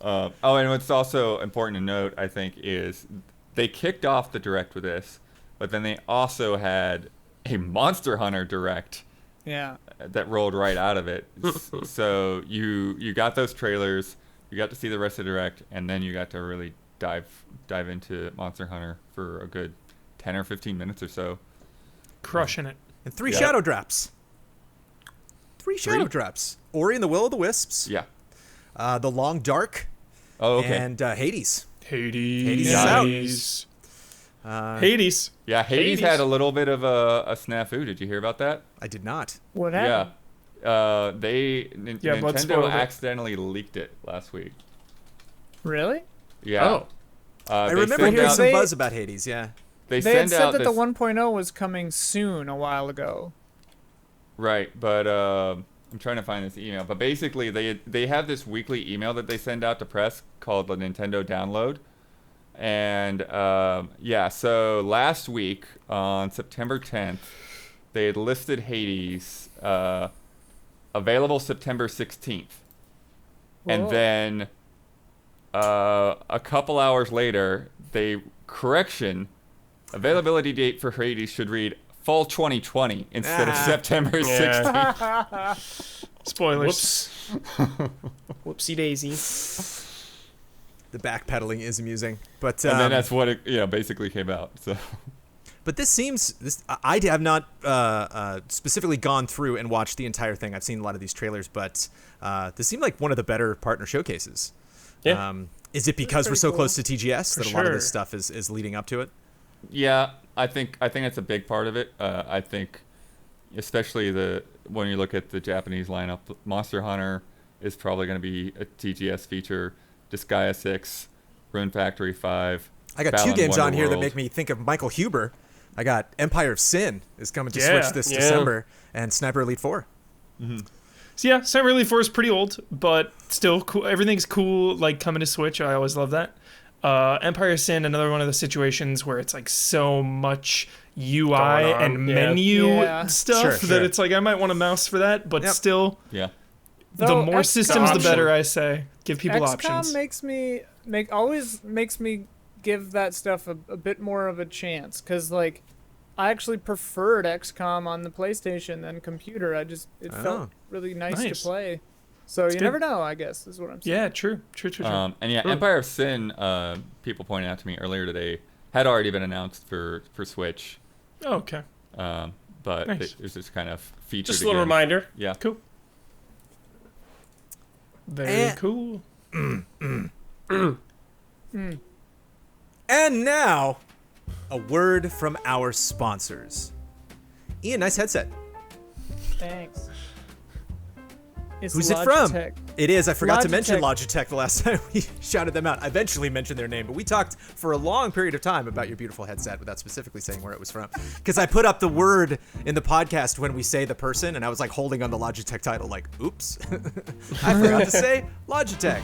And what's also important to note, I think, is they kicked off the Direct with this, but then they also had a Monster Hunter Direct. Yeah. That rolled right out of it. So you got those trailers, you got to see the rest of the Direct, and then you got to really dive into Monster Hunter for a good 10 or 15 minutes or so. Crushing it. And 3 Yeah. shadow drops. 3 shadow drops. Ori and the Will of the Wisps. Yeah. The Long Dark. Oh, okay. And Hades. Hades. is out. Hades. Uh, Hades. Yeah, Hades had a little bit of a snafu. Did you hear about that? I did not. What happened? Yeah. Blood spoiled Nintendo it. accidentally leaked it last week. Really? Yeah. Oh. I They remember sent hearing out- some They- buzz about Hades, yeah. They They had send said out that this, the 1.0 was coming soon a while ago. Right, but I'm trying to find this email. But basically, they have this weekly email that they send out to press called the Nintendo Download. And so last week on September 10th, they had listed Hades available September 16th. And Whoa. then a couple hours later, availability date for Hades should read fall 2020 instead of September 16th. Spoilers. Whoops. Whoopsie daisy. The backpedaling is amusing. But And then that's what it basically came out. So. But I have not specifically gone through and watched the entire thing. I've seen a lot of these trailers, but this seemed like one of the better partner showcases. Yeah. Is it because we're pretty so cool. close to TGS that a lot of sure. this stuff is leading up to it? Yeah, I think that's a big part of it. I think, especially when you look at the Japanese lineup, Monster Hunter is probably going to be a TGS feature. Disgaea 6, Rune Factory 5. I got Balan 2 games on here that Wonderworld. make me think of Michael Huber. I got Empire of Sin is coming to Yeah, Switch this yeah. December, and Sniper Elite 4. So yeah, Cyber Elite 4 is pretty old, but still cool. Everything's cool, like coming to Switch. I always love that. Empire of Sin, another one of the situations where it's like so much UI and menu stuff that it's like I might want a mouse for that, but still, the more systems, the better. I say, give people options. XCOM always makes me give that stuff a bit more of a chance, because like I actually preferred XCOM on the PlayStation than computer. It felt really nice to play. So you never know, I guess, is what I'm saying. Yeah, true. And Empire of Sin, people pointed out to me earlier today, had already been announced for Switch. Oh, okay. But it was just kind of featured. Just a little reminder. Yeah. Cool. Very cool. And now, a word from our sponsors. Ian, nice headset. Thanks. It's Who's Logitech. it from? It is. I forgot to mention Logitech the last time we shouted them out. I eventually mentioned their name, but we talked for a long period of time about your beautiful headset without specifically saying where it was from. Because I put up the word in the podcast when we say the person, and I was like holding on the Logitech title like, oops. I forgot to say Logitech.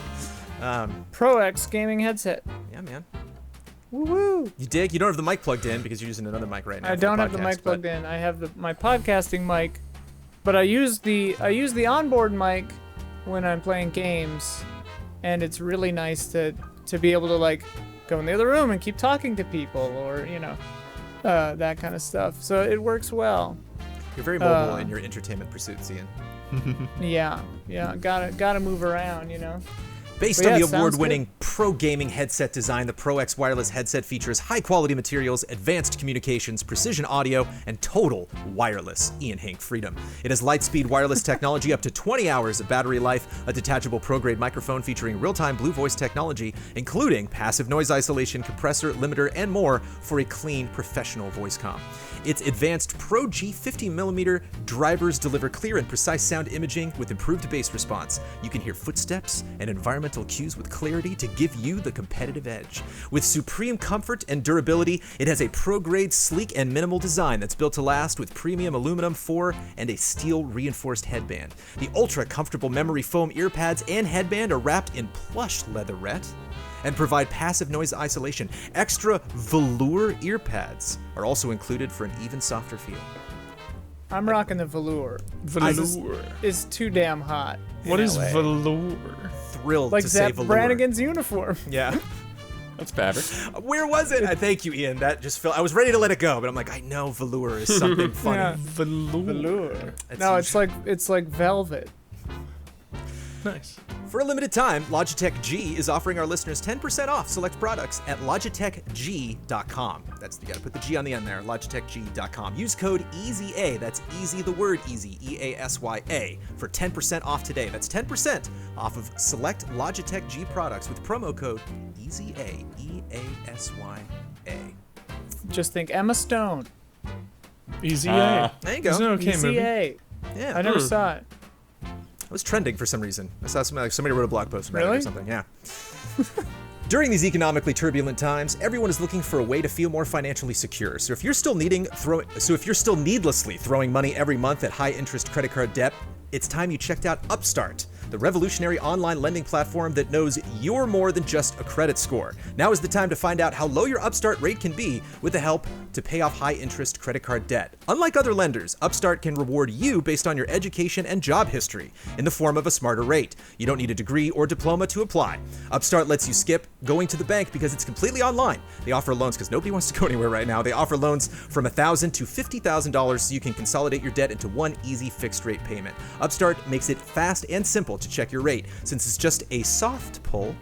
Pro X gaming headset. Yeah, man. Woo-woo. You dig? You don't have the mic plugged in because you're using another mic right now. I don't have the mic plugged in. I have my podcasting mic, but I use the onboard mic when I'm playing games, and it's really nice to be able to like go in the other room and keep talking to people, or that kind of stuff. So it works well. You're very mobile in your entertainment pursuits, Ian. Yeah. Gotta move around, Based on the award-winning pro gaming headset design, the Pro X wireless headset features high-quality materials, advanced communications, precision audio, and total wireless Ian Hink freedom. It has light-speed wireless technology, up to 20 hours of battery life, a detachable pro-grade microphone featuring real-time blue voice technology, including passive noise isolation, compressor, limiter, and more for a clean, professional voice comm. Its advanced Pro G 50mm drivers deliver clear and precise sound imaging with improved bass response. You can hear footsteps and environmental cues with clarity to give you the competitive edge. With supreme comfort and durability, it has a pro-grade, sleek, and minimal design that's built to last with premium aluminum fore and a steel-reinforced headband. The ultra-comfortable memory foam earpads and headband are wrapped in plush leatherette and provide passive noise isolation. Extra velour earpads are also included for an even softer feel. I'm rocking the velour. Velour. It's too damn hot. What is velour? Thrilled like to say Zach velour. Brannigan's uniform. Yeah. That's fabric. Where was it? Thank you, Ian. That just felt. I was ready to let it go, but I'm like, I know velour is something funny. Yeah. Velour. No, it's like velvet. Nice. For a limited time, Logitech G is offering our listeners 10% off select products at logitechg.com. That's, you gotta put the G on the end there, logitechg.com. Use code EASYA, that's easy, the word easy, EASYA, for 10% off today. That's 10% off of select Logitech G products with promo code EASYA, EASYA. Just think Emma Stone. Easy A. There you go. It's an okay Easy movie. A. Yeah. I never saw it. It was trending for some reason. I saw somebody wrote a blog post about it or Really? something. Yeah. During these economically turbulent times, everyone is looking for a way to feel more financially secure. So if you're still needlessly throwing money every month at high-interest credit card debt, it's time you checked out Upstart, the revolutionary online lending platform that knows you're more than just a credit score. Now is the time to find out how low your Upstart rate can be with the help to pay off high-interest credit card debt. Unlike other lenders, Upstart can reward you based on your education and job history in the form of a smarter rate. You don't need a degree or diploma to apply. Upstart lets you skip going to the bank because it's completely online. They offer loans because nobody wants to go anywhere right now. They offer loans from $1,000 to $50,000 so you can consolidate your debt into one easy fixed-rate payment. Upstart makes it fast and simple to check your rate. Since it's just a soft pull,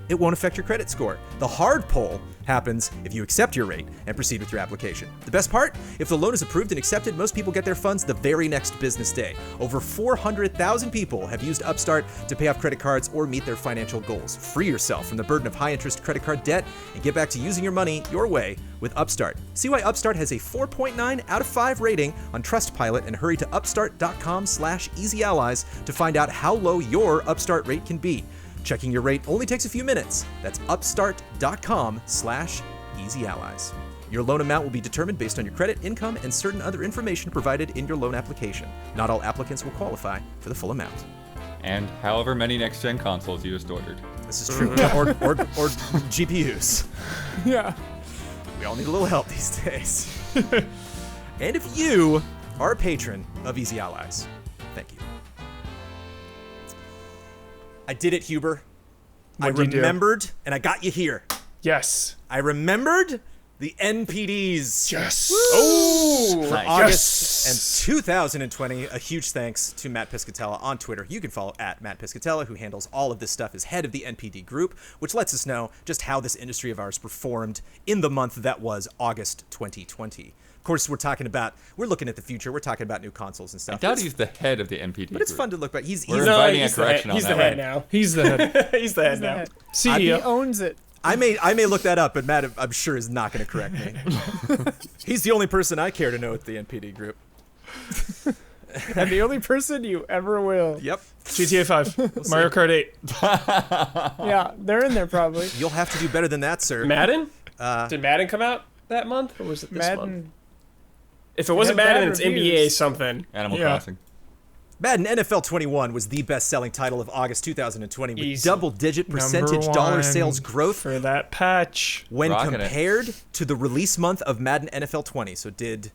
it won't affect your credit score. The hard pull happens if you accept your rate and proceed with your application. The best part? If the loan is approved and accepted, most people get their funds the very next business day. Over 400,000 people have used Upstart to pay off credit cards or meet their financial goals. Free yourself from the burden of high-interest credit card debt and get back to using your money your way with Upstart. See why Upstart has a 4.9 out of 5 rating on Trustpilot and hurry to upstart.com/easyallies to find out how low your Upstart rate can be. Checking your rate only takes a few minutes. That's upstart.com/easyallies. Your loan amount will be determined based on your credit, income, and certain other information provided in your loan application. Not all applicants will qualify for the full amount. And however many next-gen consoles you just ordered. This is true. or GPUs. Yeah. We all need a little help these days. And if you are a patron of Easy Allies, thank you. I did it, Huber. What'd you do? remembered, and I got you here. Yes. I remembered the NPDs. Yes. Oh, For Nice. August Yes. and 2020. A huge thanks to Matt Piscatella on Twitter. You can follow at Matt Piscatella, who handles all of this stuff as head of the NPD group, which lets us know just how this industry of ours performed in the month that was August 2020. Of course, we're looking at the future. We're talking about new consoles and I stuff. doubt he's the head of the NPD But it's group. fun to look back. He's We're no, inviting a he's the head. correction on He's that the head one. now. He's the head. He's the head now. He CEO. owns it. I may look that up, but Matt, I'm sure, is not going to correct me. He's the only person I care to know at the NPD group. And the only person you ever will. Yep. GTA 5. Mario Kart 8. Yeah, they're in there probably. You'll have to do better than that, sir. Madden? Did Madden come out that month, or was it this month? Madden. If it wasn't It had Madden, bad it's reviews. NBA something. Animal Yeah. Crossing. Madden NFL 21 was the best-selling title of August 2020 with Easy. double-digit percentage Number dollar one sales growth for that patch. when Rocking it. compared to the release month of Madden NFL 20. So did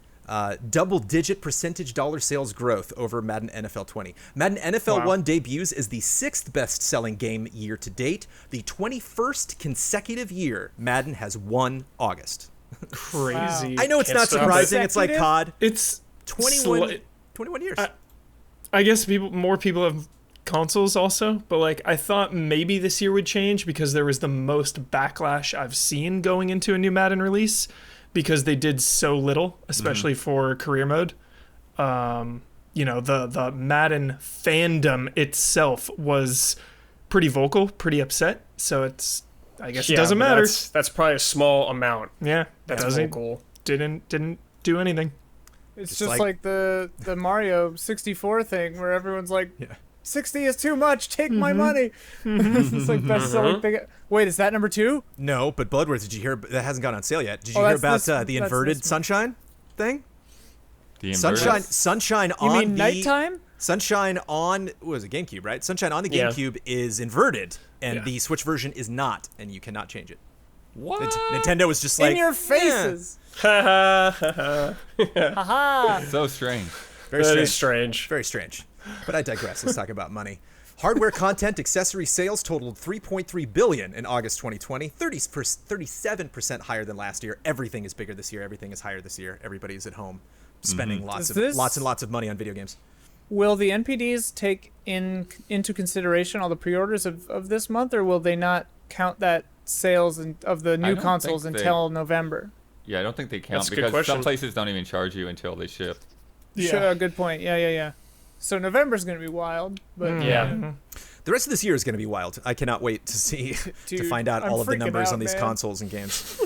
double-digit percentage dollar sales growth over Madden NFL 20. Madden NFL Wow. 1 debuts as the 6th best-selling game year to date, the 21st consecutive year Madden has won August. Crazy. I know it's Can't not stop it. surprising. It's like Consecutive? COD. It's 21 years. I guess more people have consoles also, but like I thought maybe this year would change because there was the most backlash I've seen going into a new Madden release because they did so little, especially for career mode. The Madden fandom itself was pretty vocal, pretty upset. So I guess it doesn't but matter. That's probably a small amount. Yeah, That's doesn't vocal. didn't do anything. It's Just just like- like the Mario 64 thing where everyone's like, Yeah. 60 is too much, take my money. It's like best-selling thing. Wait, is that number 2? No, but Bloodworth, did you hear? That hasn't gone on sale yet. Did you Oh, hear that's about this- the that's inverted this one. sunshine thing? The inverted. Sunshine You on mean the nighttime? Sunshine on what was it, GameCube, right? Sunshine on the Yeah. GameCube is inverted, and Yeah. the Switch version is not, and you cannot change it. What? Nintendo was just like In your faces. Haha. So strange. Very That strange. is strange. Very strange. But I digress. Let's talk about money. Hardware content accessory sales totaled $3.3 billion in August 2020, 37% higher than last year. Everything is bigger this year. Everything is higher this year. Everybody is at home spending lots Is this- and lots of money on video games. Will the NPDs take into consideration all the pre-orders of this month, or will they not count that sales of the new don't consoles think they- until November? Yeah, I don't think they count That's a good because question. some places don't even charge you until they ship. Sure, good point. Yeah. So November's gonna be wild, but Yeah. The rest of this year is going to be wild. I cannot wait to see to Dude, find out I'm all of the freaking numbers out, on these man. consoles and games.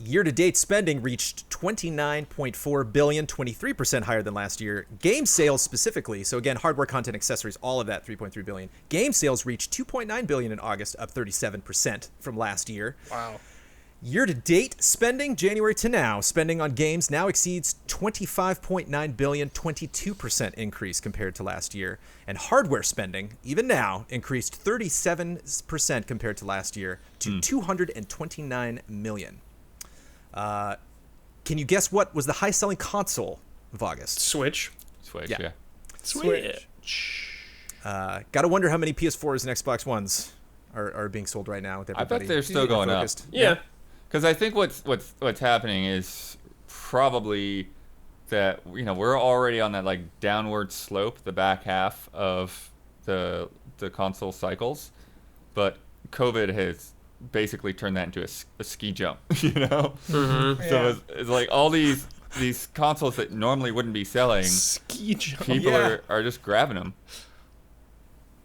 Year-to-date spending reached $29.4 billion, 23% higher than last year. Game sales specifically, so again, hardware, content, accessories, all of that, $3.3 billion. Game sales reached $2.9 billion in August, up 37% from last year. Wow. Year-to-date spending, January to now, spending on games now exceeds $25.9 billion, 22% increase compared to last year. And hardware spending, even now, increased 37% compared to last year to $229 million. Can you guess what was the high-selling console of August? Switch. Switch, Yeah. yeah. Switch. Gotta wonder how many PS4s and Xbox Ones are being sold right now with I everybody. bet they're still going up. focused. Yeah. Because I think what's happening is probably that we're already on that like downward slope, the back half of the console cycles, but COVID has basically turned that into a ski jump, Mm-hmm. So it's like all these consoles that normally wouldn't be selling, Ski jump. people Yeah. are just grabbing them.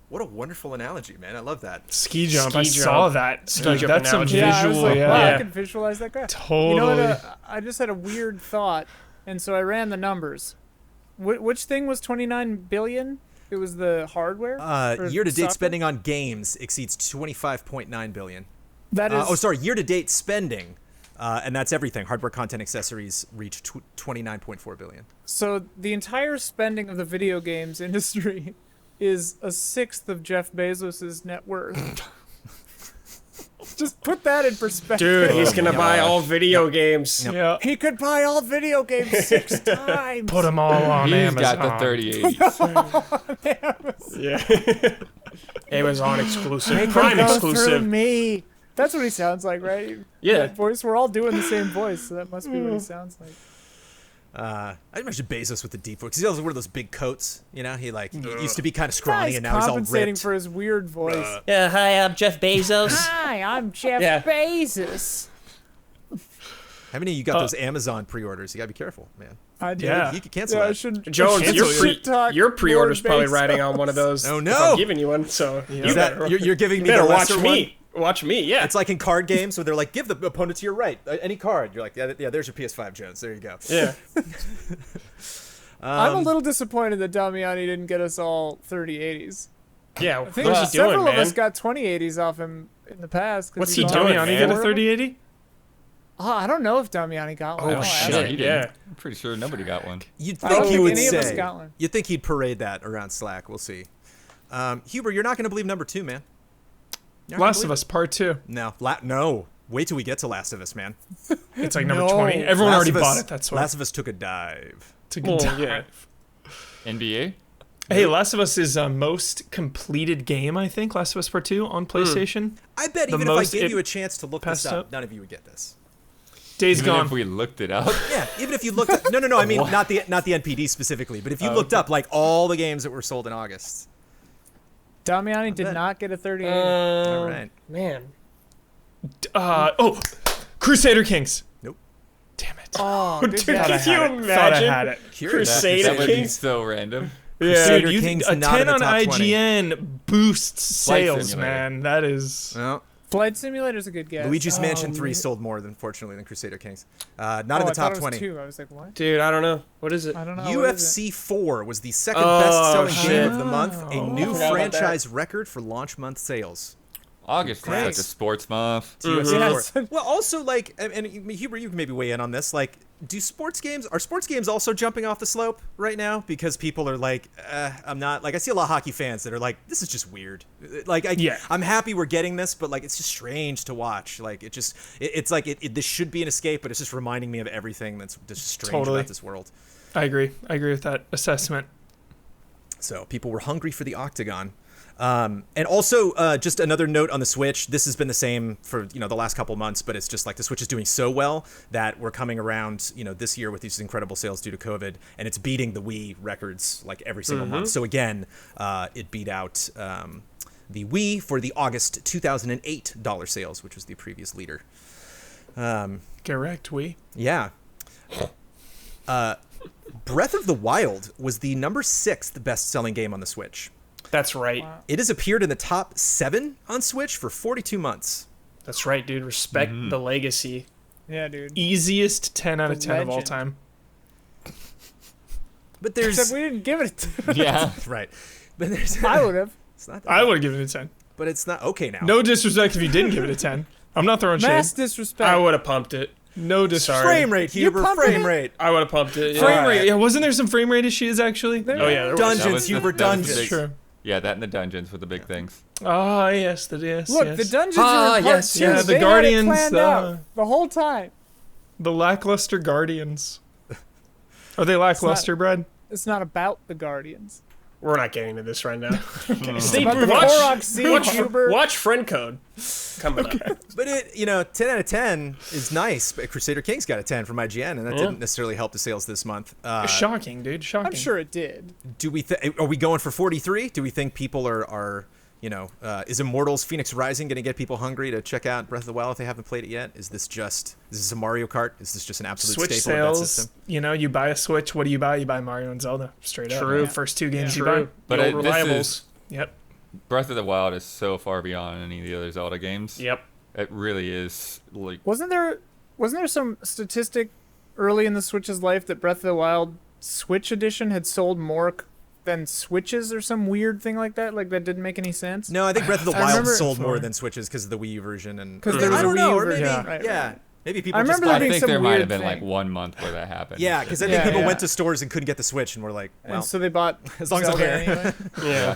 What a wonderful analogy, man. I love that. Ski jump. Ski I jump. saw that. Ski Like, jump that's some analogy. Yeah, I was visual. like, Yeah. wow, I Yeah. can visualize that graph. Totally. You know what? I just had a weird thought, and so I ran the numbers. Which thing was 29 billion? It was the hardware. Or Year-to-date software? spending on games exceeds $25.9 billion. That is. Year-to-date spending And that's everything. Hardware, content, accessories reached 29.4 billion. So the entire spending of the video games industry is a sixth of Jeff Bezos's net worth. Just put that in perspective. Dude, he's gonna buy all video games. Yeah. He could buy all video games 6 times. Put them all on He's Amazon. got the 3080s. Yeah. Amazon exclusive. Make Prime them go exclusive. through me. That's what he sounds like, right? Yeah. That voice. We're all doing the same voice, so that must be what he sounds like. I imagine Bezos with the deep voice. 'Cause he always wore those big coats. You know, he used to be kind of scrawny, Guy's and now he's all compensating ripped. for his weird voice. Yeah, hi, I'm Jeff Bezos. Hi, I'm Jeff Yeah. Bezos. How many of you got those Amazon pre-orders? You gotta be careful, man. I did. Yeah. You could cancel Yeah, I that. should. Jones, I should your, shit talk your pre-order's more probably Bezos. riding on one of those. Oh, if no. I'm giving you one, so you Is that, better, you're giving you me the better watch lesser me. one? Watch me, yeah. It's like in card games where they're like, give the opponent to your right, any card. You're like, yeah, there's your PS5, Jones. There you go. Yeah. I'm a little disappointed that Damiani didn't get us all 3080s. Yeah, I think what's he several doing, of man? us got 2080s off him in the past. 'cause What's he he bought doing, Damiani man? get a four of them. 3080? Oh, I don't know if Damiani got one. Oh, I'll ask shit. him. he didn't. Yeah. I'm pretty sure nobody got one. You'd I think don't he think would any of us say. got one. You'd think he'd parade that around Slack. We'll see. Huber, you're not going to believe number 2, man. You're not gonna Last of believe Us Part 2. it. No, no. Wait till we get to Last of Us, man. It's like number No. 20. Everyone Last already of Us- bought it. That's why. Last of Us took a dive. It's a good Well, time. yeah. NBA? Hey, Last of Us is most completed game, I think. Last of Us Part 2 on PlayStation. I bet The even if I most gave it you a chance to look this passed up, up. none of you would get this. Days Even Gone. if we looked it up. Yeah, even if you looked up, no, I mean not the NPD specifically, but if you looked up like all the games that were sold in August. Damiani did bet. not get a 3080. All right. Man. Crusader Kings. Nope. Damn it. Oh, Dude, good can guess. I you had it. imagine? Thought I had it. Curious. Crusader That would be Kings? so random. Crusader Dude, Kings a not in 10 the on top 20. IGN boosts Flight sales, Simulator. man. That is... Well, Flight Simulator's a good guess. Luigi's Mansion 3 man. sold more, unfortunately, than Crusader Kings. Not Oh, in the I thought top it was 20. 2. I was like, what? Dude, I don't know. What is it? I don't know. what is it? UFC 4 was the second Oh, best-selling shit. game of the month, a new forgot about franchise record for launch month sales. August is Great. such a sports month. To UFC Yes. 4. Well, also, like, and Huber, you can maybe weigh in on this. Like, are sports games also jumping off the slope right now? Because people are like, I'm not, like, I see a lot of hockey fans that are like, this is just weird. Like, Yeah. I'm happy we're getting this, but, like, it's just strange to watch. Like, it's like, this should be an escape, but it's just reminding me of everything that's just strange Totally. about this world. I agree with that assessment. So people were hungry for the Octagon. And also, just another note on the Switch. This has been the same for the last couple months, but it's just like the Switch is doing so well that we're coming around this year with these incredible sales due to COVID, and it's beating the Wii records like every single month. So again, it beat out the Wii for the August 2008 dollar sales, which was the previous leader. Correct, we. Yeah. Breath of the Wild was the number 6th best-selling game on the Switch. That's right. It has appeared in the top 7 on Switch for 42 months. That's right, dude. Respect the legacy. Yeah, dude. Easiest 10 out of 10 of all legend. time. But there's Except we didn't give it to Yeah. right. But there's I would have. it's not that I bad. would have given it a 10. But it's not okay now. No disrespect if you didn't give it a 10. I'm not throwing shade. Mass disrespect. I would have pumped it. No disrespect. frame rate, Huber. pumping Frame it? rate. I would have pumped it. Yeah. Frame rate. Yeah, wasn't there some frame rate issues actually? Oh, yeah. There was. Dungeons, That was the- Huber, that was the dungeons. big- True. Yeah, that and the dungeons were the big things. Ah, yes, yes. Look, yes. the dungeons Ah, are in part yes, 2. yeah, the They had it Guardians, planned out the whole time. The lackluster Guardians. Are they lackluster, Brad? It's not about the Guardians. We're not getting into this right now. It's Steve, about the watch, Korok Sea, Huber. watch Friend Code coming up. But it 10 out of 10 is nice. But Crusader Kings got a 10 from IGN, and that didn't necessarily help the sales this month. Shocking, dude. Shocking. I'm sure it did. Do we are we going for 43? Do we think people are is Immortals Phoenix Rising going to get people hungry to check out Breath of the Wild if they haven't played it yet? Is this a Mario Kart? Is this just an absolute Switch staple of that sales. system? You buy a Switch. What do you buy? You buy Mario and Zelda. Straight up. True. First 2 games you True. buy. But The old this reliables. is- Yep. Breath of the Wild is so far beyond any of the other Zelda games. Yep. It really is like Wasn't there some statistic early in the Switch's life that Breath of the Wild Switch edition had sold more than Switches or some weird thing like that? Like that didn't make any sense. No, I think Breath of the I Wild remember- sold more than Switches because of the Wii U version and 'Cause there was I a don't Wii know, U or maybe version. Right, yeah. right. Maybe people I just remember there I being think some there might have weird been thing. like 1 month where that happened. Yeah, because I think Yeah, people yeah. went to stores and couldn't get the Switch and were like, well, And so they bought as long as I'm Zelda here. anyway. Yeah.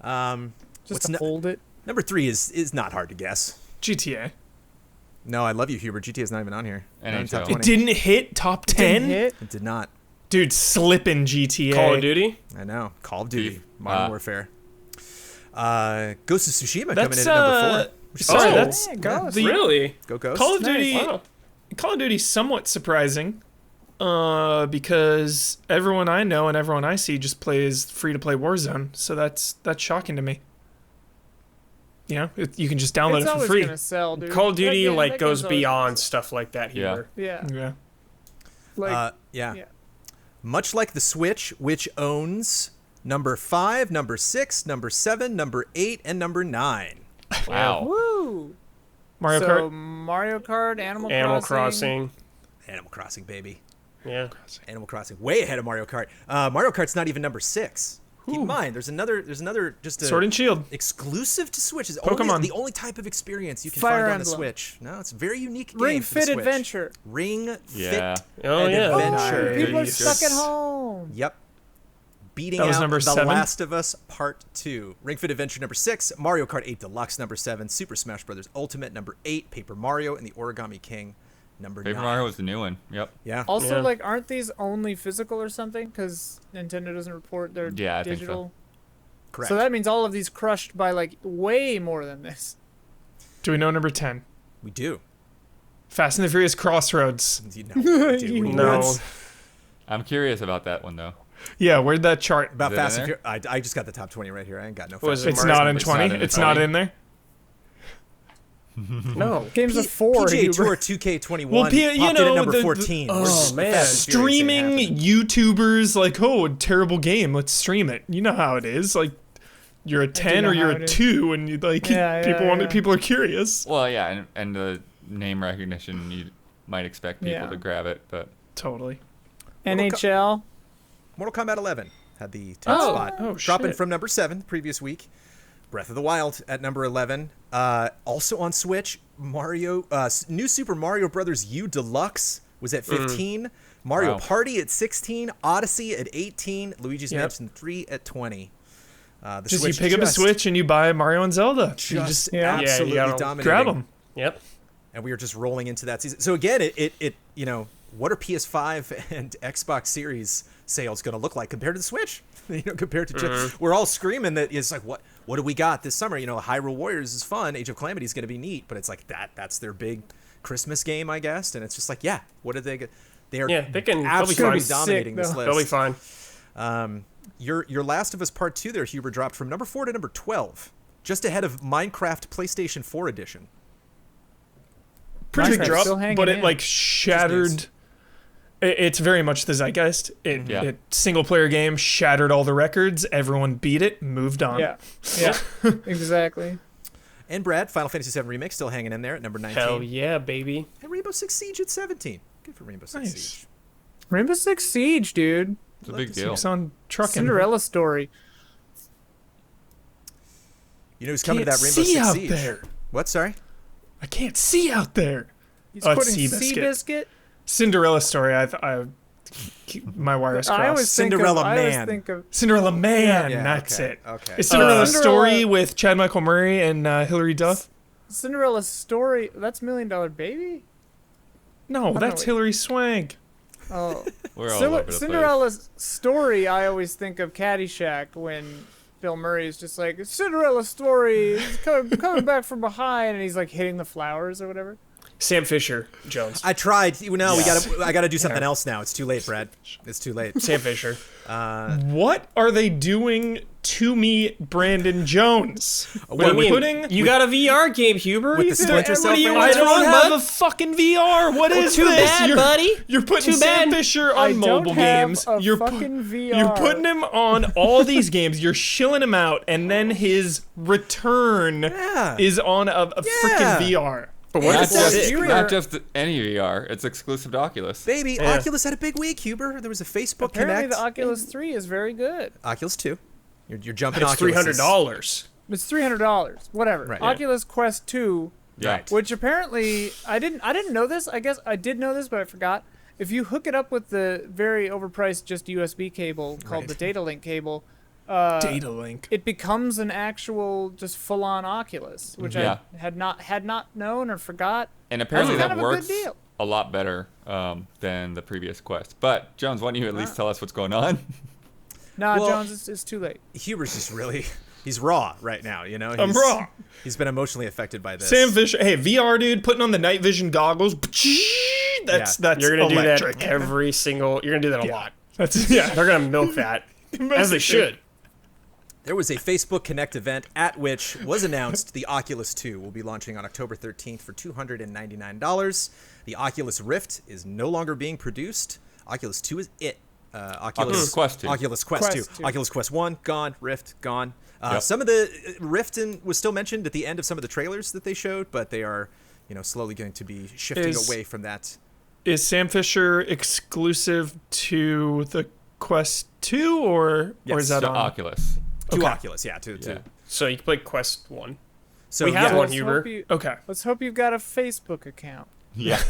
Yeah. Just what's to hold it. number 3 is not hard to guess. GTA. No, I love you, Hubert. GTA is not even on here. Not in top NHL. 20. It didn't hit top 10? Hit. It did not. Dude, slipping GTA. Call of Duty. I know. Call of Duty, Beef. Modern Warfare. Ghost of Tsushima coming That's in at number 4. Which is sorry, Oh. that's Yeah, Ghost. the- Really? Go Ghost. Call of Nice. Duty. Wow. Call of Duty's somewhat surprising, because everyone I know and everyone I see just plays free-to-play Warzone, so that's shocking to me. You know, you can just download It's it for always free. gonna sell, dude. Call of Duty That like game's goes always beyond gonna stuff like that Yeah. here. sell. Yeah. Yeah. Like Yeah. yeah. Much like the Switch, which owns number 5, number 6, number 7, number 8, and number 9. Wow. Woo. Mario so, Kart. Mario Kart, Animal Animal Crossing. Crossing. Animal Crossing, baby. Yeah. Animal Crossing, way ahead of Mario Kart. Mario Kart's not even number 6. Keep in Ooh. mind, there's another just a Sword and Shield. exclusive to Switch. Is Pokemon. the only type of experience you can Fire find on the Emblem. Switch. No, it's a very unique game Ring for the Fit Switch. Adventure. Ring Yeah. Fit Oh, yeah. Adventure. People are Nice. stuck at home. Yep. Beating That was out number The 7? Last of Us Part 2. Ring Fit Adventure number 6, Mario Kart 8 Deluxe number 7, Super Smash Bros. Ultimate number 8, Paper Mario and the Origami King number 9. Paper Mario was the new one. Yep. Yeah. Also, Yeah. like, aren't these only physical or something? Because Nintendo doesn't report their Yeah, I think so. digital. Correct. So that means all of these crushed by like way more than this. Do we know number 10? we do. Fast and the Furious Crossroads. You know, we do. What do you No. want? I'm curious about that one though. Yeah, where'd that chart? About Is it Fast in and there? Furious. I just got the top 20 right here. I ain't got no Was Fast it It's Mario not in It's 20. not in the It's not 20. in there. No. Games of 4. PGA Hubert. Tour 2K21 Well, popped you in at know, number the- 14. oh, Where's the man. Fast and Furious Streaming ain't happening? YouTubers, like, oh, terrible game. Let's stream it. You know how it is. Like, you're a 10 know or you're how a it is. 2, and you like Yeah, people yeah. people are curious. Well, yeah, and the name recognition, you might expect people Yeah. to grab it, but Totally. NHL. Mortal Kombat 11 had the 10th Oh. spot. Oh, Dropping shit. from number 7 the previous week. Breath of the Wild at number 11. Also on Switch, New Super Mario Brothers U Deluxe was at 15. Mario Wow. Party at 16. Odyssey at 18. Luigi's Yep. Mansion 3 at 20. The Just Switch you pick up a Switch and you buy Mario and Zelda. You just Yeah. Yeah, absolutely you gotta dominating. grab them. Yep. And we are just rolling into that season. So again, it you know, what are PS5 and Xbox Series sales going to look like compared to the Switch? You know, compared to just, we're all screaming that it's like what do we got this summer? You know, Hyrule Warriors is fun, Age of Calamity is going to be neat, but it's like that's their big Christmas game, I guess. And it's just like, yeah, what did they get? They are Yeah, they'll be absolutely fine. dominating Sick, this though. They'll be list. fine. Your Last of Us Part 2 there, Huber, dropped from number 4 to number 12, just ahead of Minecraft PlayStation 4 edition. Pretty big Minecraft's drop, still hanging but it in. like shattered. It's very much the zeitgeist. Yeah. It single player game shattered all the records. Everyone beat it, moved on. Yeah. Yeah. Exactly. And Brad, Final Fantasy VII Remake still hanging in there at number 19. Hell yeah, baby. And Rainbow Six Siege at 17. Good for Rainbow Six Nice. Siege. Rainbow Six Siege, dude. it's a Love big to see deal. Keeps on trucking. Cinderella story. You know who's coming to Can't that Rainbow see Six out Siege? there. What? Sorry. I can't see out there. He's Oh, it's putting Seabiscuit. Seabiscuit. Cinderella story. My wires I always crossed. Cinderella I always Man. think of Cinderella Man. Yeah, That's okay, it. okay. It's Cinderella Cinderella- story with Chad Michael Murray and Hilary Duff. Cinderella's story. That's $1 Million Baby. No, that's know. Hilary Swank. Oh, We're all over the Cinderella's story. I always think of Caddyshack when Bill Murray is just like Cinderella's story is coming back from behind, and he's like hitting the flowers or whatever. Sam Fisher Jones. I tried. No, Yes. I gotta do something else now. It's too late, Brad. It's too late. Sam Fisher. What are they doing to me, Brandon Jones? What do you mean? Putting You got a VR game, Huber. With You the could- Splinter Cell what do you thing? want? I don't wrong, have bud? a fucking VR. What is Too this? bad, buddy. You're putting Too Sam bad. Fisher I on don't mobile have games. a You're fucking VR. You're putting him on all these games. You're shilling him out, and then his return Yeah. is on a Yeah. freaking VR. But what Not is just, this? not just any VR. It's exclusive to Oculus. Baby, Yeah. Oculus had a big week, Huber. There was a Facebook Apparently, Connect. the Oculus 3 is very good. Oculus 2. You're jumping It's Oculus. $300. It's $300. Whatever. Right. Oculus Quest 2 Yeah. Right. Which apparently I didn't know this. I guess I did know this, but I forgot. If you hook it up with the very overpriced just USB cable called the data link cable, Data link. it becomes an actual just full-on Oculus, which Yeah. I had not known or forgot. And apparently That's that kind of a good works deal. a lot better than the previous Quest. But Jones, why don't you at least tell us what's going on? Nah, Well- Jones, it's too late. Huber's just really, he's raw right now, you know? I'm raw. He's been emotionally affected by this. Sam Fisher, hey, VR dude, putting on the night vision goggles. That's You're gonna electric. do that every single. You're gonna do that a lot. That's They're gonna milk that as they should. There was a Facebook Connect event at which was announced the Oculus 2 will be launching on October 13th for $299. The Oculus Rift is no longer being produced. Oculus 2 is it. Oculus Quest 2. Oculus Quest, Quest 2. 2. Oculus Quest 1, gone. Rift, gone. Yep. Some of the Rift was still mentioned at the end of some of the trailers that they showed, but they are, slowly going to be shifting away from that. Is Sam Fisher exclusive to the Quest 2 or is that To on Oculus. To Okay. Oculus, yeah. To So you can play Quest 1. So We have yeah, one, Let's Huber. hope you- Okay. Let's hope you've got a Facebook account Yeah.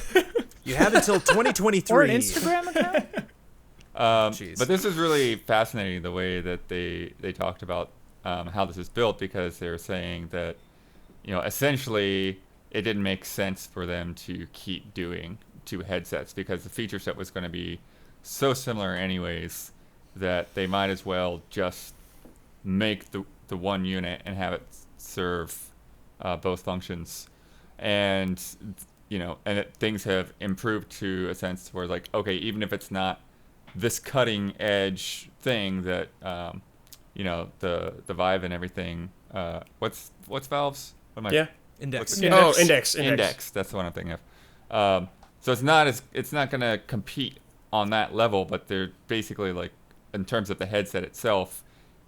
you have until 2023. or an Instagram account. Jeez. But this is really fascinating the way that they talked about how this is built, because they're saying that essentially it didn't make sense for them to keep doing two headsets because the feature set was going to be so similar anyways that they might as well just make the one unit and have it serve both functions. And things have improved to a sense where, like, okay, even if it's not this cutting edge thing that the Vive and everything, what's Valve's? What am I- Yeah. Index. Yeah. Oh, Index. That's the one I'm thinking of. So it's not going to compete on that level, but they're basically, like, in terms of the headset itself,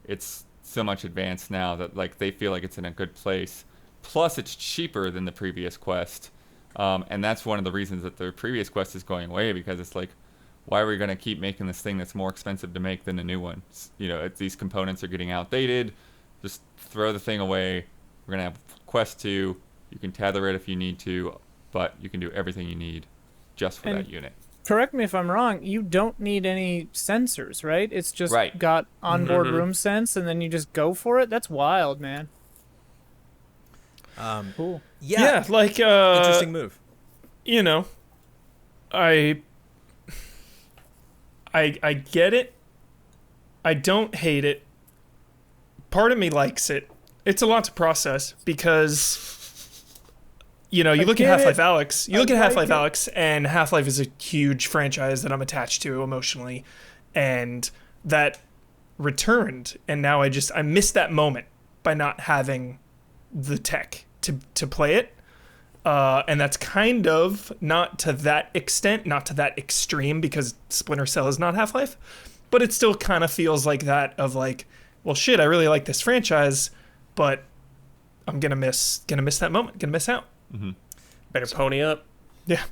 it's so much advanced now that, like, they feel like it's in a good place. Plus, it's cheaper than the previous Quest, and that's one of the reasons that the previous Quest is going away, because it's like, why are we going to keep making this thing that's more expensive to make than a new one? These components are getting outdated. Just throw the thing away. We're going to have Quest 2. You can tether it if you need to, but you can do everything you need just for And- that unit. Correct me if I'm wrong. You don't need any sensors, right? It's just Right. got onboard room sense, and then you just go for it. That's wild, man. Cool. Yeah, like Interesting move. I get it. I don't hate it. Part of me likes it. It's a lot to process because you look at get Half-Life it. Alyx. You I look at like Half-Life it. Alyx, and Half-Life is a huge franchise that I'm attached to emotionally, and that returned, and now I missed that moment by not having the tech to play it. And that's kind of not to that extent, not to that extreme, because Splinter Cell is not Half-Life, but it still kind of feels like that of like, well, shit, I really like this franchise, but I'm gonna miss that moment, gonna miss out. Better pony up. Yeah,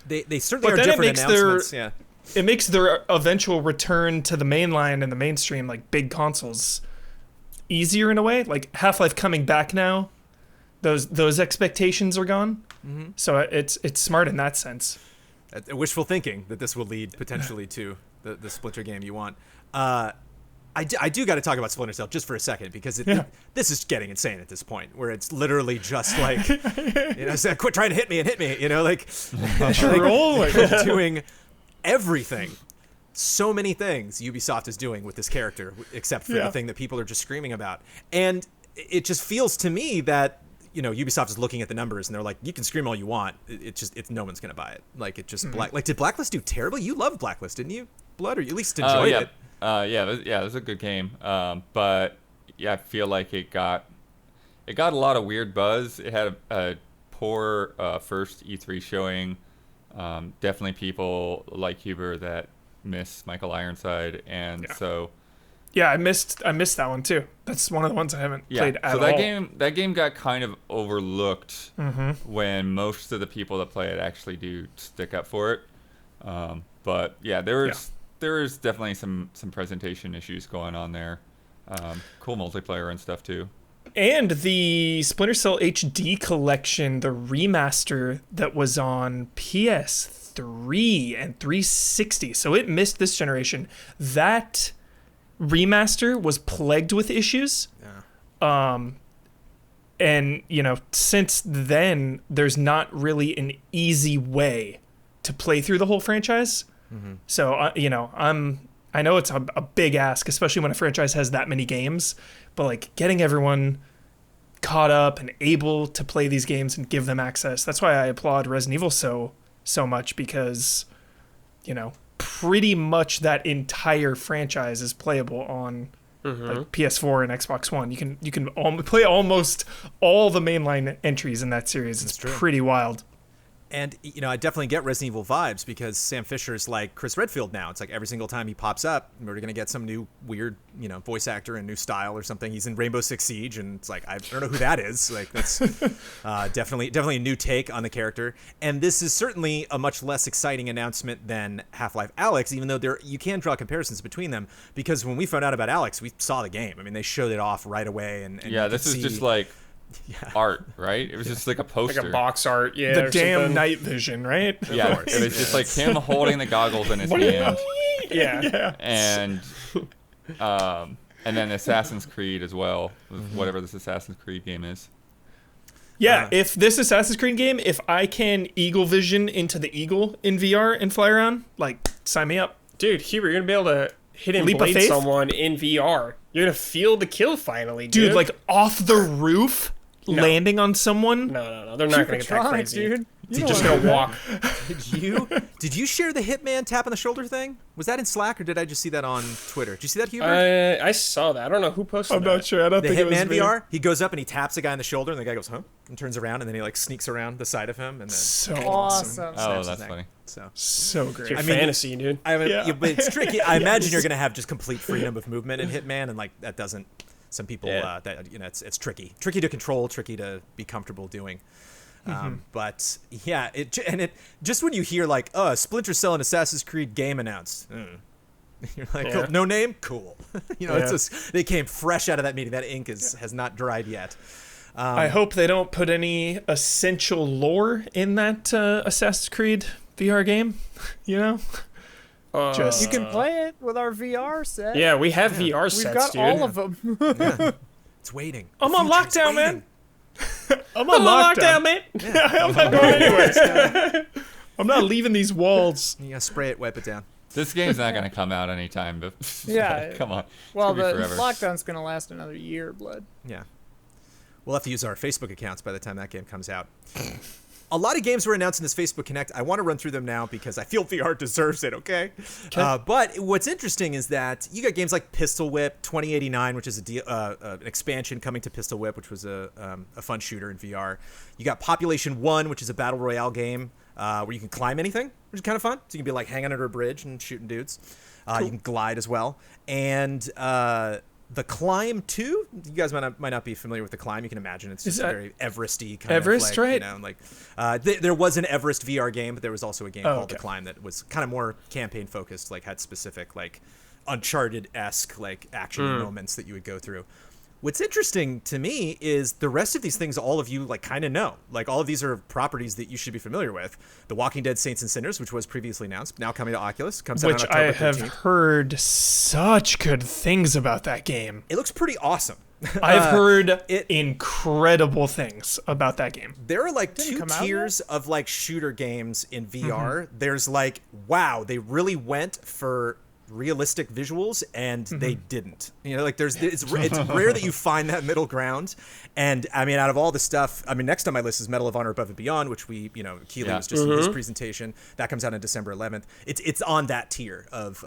They certainly But are then it different makes their- announcements. Yeah. it makes their eventual return to the mainline and the mainstream, like big consoles, easier in a way. Like Half-Life coming back now, those expectations are gone. So it's smart in that sense. Wishful thinking that this will lead potentially to the Splinter game you want. I do got to talk about Splinter Cell just for a second, because this is getting insane at this point, where it's literally just like, say, quit trying to hit me, like doing everything. So many things Ubisoft is doing with this character, except for the thing that people are just screaming about. And it just feels to me that, Ubisoft is looking at the numbers and they're like, you can scream all you want. It's no one's going to buy it. Like, it just, did Blacklist do terribly? You loved Blacklist, didn't you, Blood? Or you at least enjoyed it? It was a good game. But yeah, I feel like it got a lot of weird buzz. It had a poor first E3 showing. Definitely people like Huber that miss Michael Ironside, and so Yeah, I missed that one too. That's one of the ones I haven't played at so all. that game got kind of overlooked when most of the people that play it actually do stick up for it. But yeah, there is definitely some presentation issues going on there. Cool multiplayer and stuff too. And the Splinter Cell HD collection, the remaster that was on PS3 and 360, so it missed this generation. That remaster was plagued with issues. Yeah. And, you know, since then, there's not really an easy way to play through the whole franchise. So, you know, I know it's a big ask, especially when a franchise has that many games, but like getting everyone caught up and able to play these games and give them access. That's why I applaud Resident Evil so much, because, you know, pretty much that entire franchise is playable on like PS4 and Xbox One. You can play almost all the mainline entries in that series. It's pretty wild. And, you know, I definitely get Resident Evil vibes because Sam Fisher's like Chris Redfield now. It's like every single time he pops up, we're going to get some new weird, you know, voice actor and new style or something. He's in Rainbow Six Siege, and it's like, I don't know who that is. Like, that's definitely a new take on the character. And this is certainly a much less exciting announcement than Half-Life Alyx, even though you can draw comparisons between them, because when we found out about Alyx, we saw the game. I mean, they showed it off right away. And yeah, this is just like art, right? It was just like a poster. Like a box art, yeah. The damn night vision, right? Yeah, it was just like him holding the goggles in his hand. Yeah. And then Assassin's Creed as well, whatever this Assassin's Creed game is. Yeah, if this Assassin's Creed game, if I can eagle vision into the eagle in VR and fly around, like, sign me up. Dude, Hubert, you're going to be able to hit and Leap of blade faith? someone in VR. You're going to feel the kill finally, dude. Dude, like, off the roof, landing on someone? No. They're not going to get that Try, crazy. dude. You're just going to walk. Did you share the Hitman tap on the shoulder thing? Was that in Slack, or did I just see that on Twitter? Did you see that, Hubert? I saw that. I don't know who posted I'm that. not sure. I don't The think it was Hitman me. VR, he goes up and he taps a guy on the shoulder, and the guy goes, huh? And turns around, and then he like sneaks around the side of him, and then So Awesome. Oh, snaps his that's neck. funny. So great. It's your I mean, fantasy, dude. I mean, Yeah. but it's tricky. I imagine you're gonna have just complete freedom of movement in Hitman, and like that doesn't. Some people, that you know, it's tricky to control, tricky to be comfortable doing. But yeah, it just when you hear like, Splinter Cell and Assassin's Creed game announced, you're like, Yeah. oh, no name, cool. You know, it's just they came fresh out of that meeting. That ink has not dried yet. I hope they don't put any essential lore in that Assassin's Creed VR game, you know? Just You can play it with our VR set. Yeah, we have VR We've sets, got dude. all of them. It's waiting. I'm The on future's lockdown, waiting. man. I'm on lockdown, man. I'm not going anywhere. I'm not leaving these walls. You gotta spray it, wipe it down. This game's not going to come out anytime, but Yeah. come on. It's Well, gonna the be forever. lockdown's gonna last another year, blood. Yeah. We'll have to use our Facebook accounts by the time that game comes out. A lot of games were announced in this Facebook Connect. I want to run through them now because I feel VR deserves it, okay? But what's interesting is that you got games like Pistol Whip 2089, which is an expansion coming to Pistol Whip, which was a fun shooter in VR. You got Population 1, which is a battle royale game where you can climb anything, which is kind of fun. So you can be like hanging under a bridge and shooting dudes. You can glide as well. And The Climb 2, you guys might not be familiar with The Climb. You can imagine it's just a very Everest-y kind Everest, of like, right? you know, like there was an Everest VR game, but there was also a game called The okay. Climb that was kind of more campaign focused, like had specific like Uncharted-esque like action moments that you would go through. What's interesting to me is the rest of these things all of you like kind of know. Like all of these are properties that you should be familiar with. The Walking Dead Saints and Sinners, which was previously announced, now coming to Oculus, comes out Which on October I have 13th. heard such good things about that game. It looks pretty awesome. I've heard incredible things about that game. There are like two come out tiers of like shooter games in VR. There's like, wow, they really went for realistic visuals and they didn't. You know, like it's rare that you find that middle ground. And I mean, out of all the stuff, I mean, next on my list is Medal of Honor Above and Beyond, which Keely was just in his presentation. That comes out on December 11th. It's on that tier of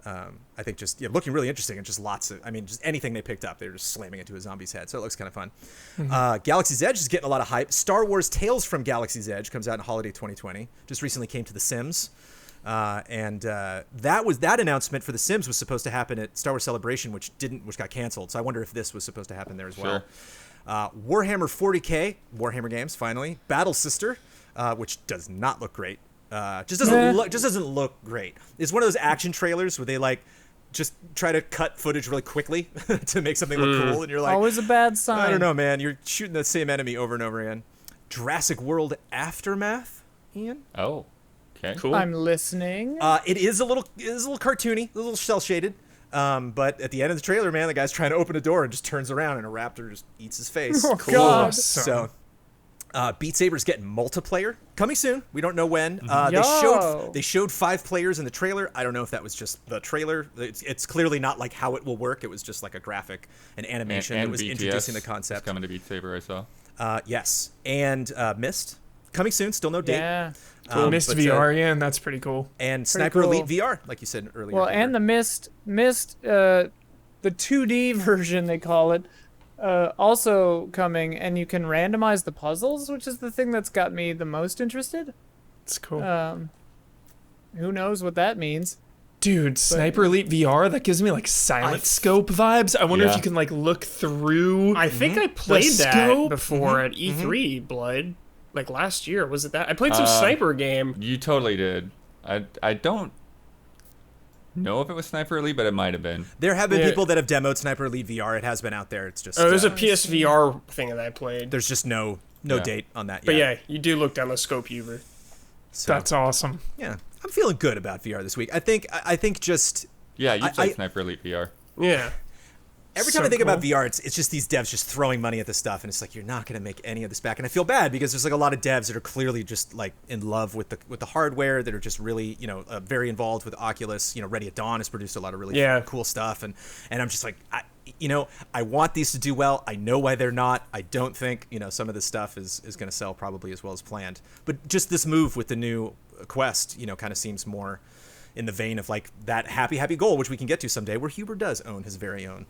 I think just looking really interesting and just lots of, I mean, just anything they picked up, they're just slamming into a zombie's head. So it looks kind of fun. Galaxy's Edge is getting a lot of hype. Star Wars Tales from Galaxy's Edge comes out in holiday 2020. Just recently came to The Sims. That announcement for The Sims was supposed to happen at Star Wars Celebration, which got canceled. So I wonder if this was supposed to happen there as well. Warhammer 40K, Warhammer games, finally. Battle Sister, which does not look great. Just doesn't look great. It's one of those action trailers where they like just try to cut footage really quickly to make something look cool, and you're like, Always a bad sign. I don't know, man. You're shooting the same enemy over and over again. Jurassic World Aftermath, Ian. Oh, okay. Cool. I'm listening. It is a little cartoony, a little cel shaded. But at the end of the trailer, man, the guy's trying to open a door and just turns around and a raptor just eats his face. Oh, God. Awesome. So, Beat Saber's getting multiplayer coming soon. We don't know when. Yo. They showed 5 players in the trailer. I don't know if that was just the trailer. It's clearly not like how it will work. It was just like a graphic, an animation that was BTS introducing the is concept. coming to Beat Saber, I saw. Yes, and Myst coming soon. Still no date. Yeah. Mist but, VR, yeah, and that's pretty cool. and Sniper cool. Elite VR, like you said earlier. Well, and the Mist, the 2D version they call it, also coming, and you can randomize the puzzles, which is the thing that's got me the most interested. It's cool. Who knows what that means? Dude, Sniper Elite VR, that gives me like Silent Scope vibes. I wonder if Yeah. you can like look through. I think I played that scope? before at E3 Blood, like last year. Was it that? I played some sniper game. You totally did. I don't know if it was Sniper Elite, but it might have been. There have been Yeah. people that have demoed Sniper Elite VR. It has been out there. It's just Oh, there's a PSVR thing that I played. there's just no Yeah. date on that yet. But yeah, you do look down the scope, Uber. So, That's awesome. yeah, I'm feeling good about VR this week. I think just Yeah, you I- played I- Sniper Elite VR. Yeah. every So time I think about cool. VR, it's just these devs just throwing money at the stuff, and it's like you're not gonna make any of this back. And I feel bad because there's like a lot of devs that are clearly just like in love with the hardware, that are just really very involved with Oculus. Ready at Dawn has produced a lot of really Yeah. cool stuff, and I'm just like I want these to do well. I know why they're not. I don't think some of this stuff is gonna sell probably as well as planned. But just this move with the new Quest, kind of seems more in the vein of like that happy goal, which we can get to someday, where Huber does own his very own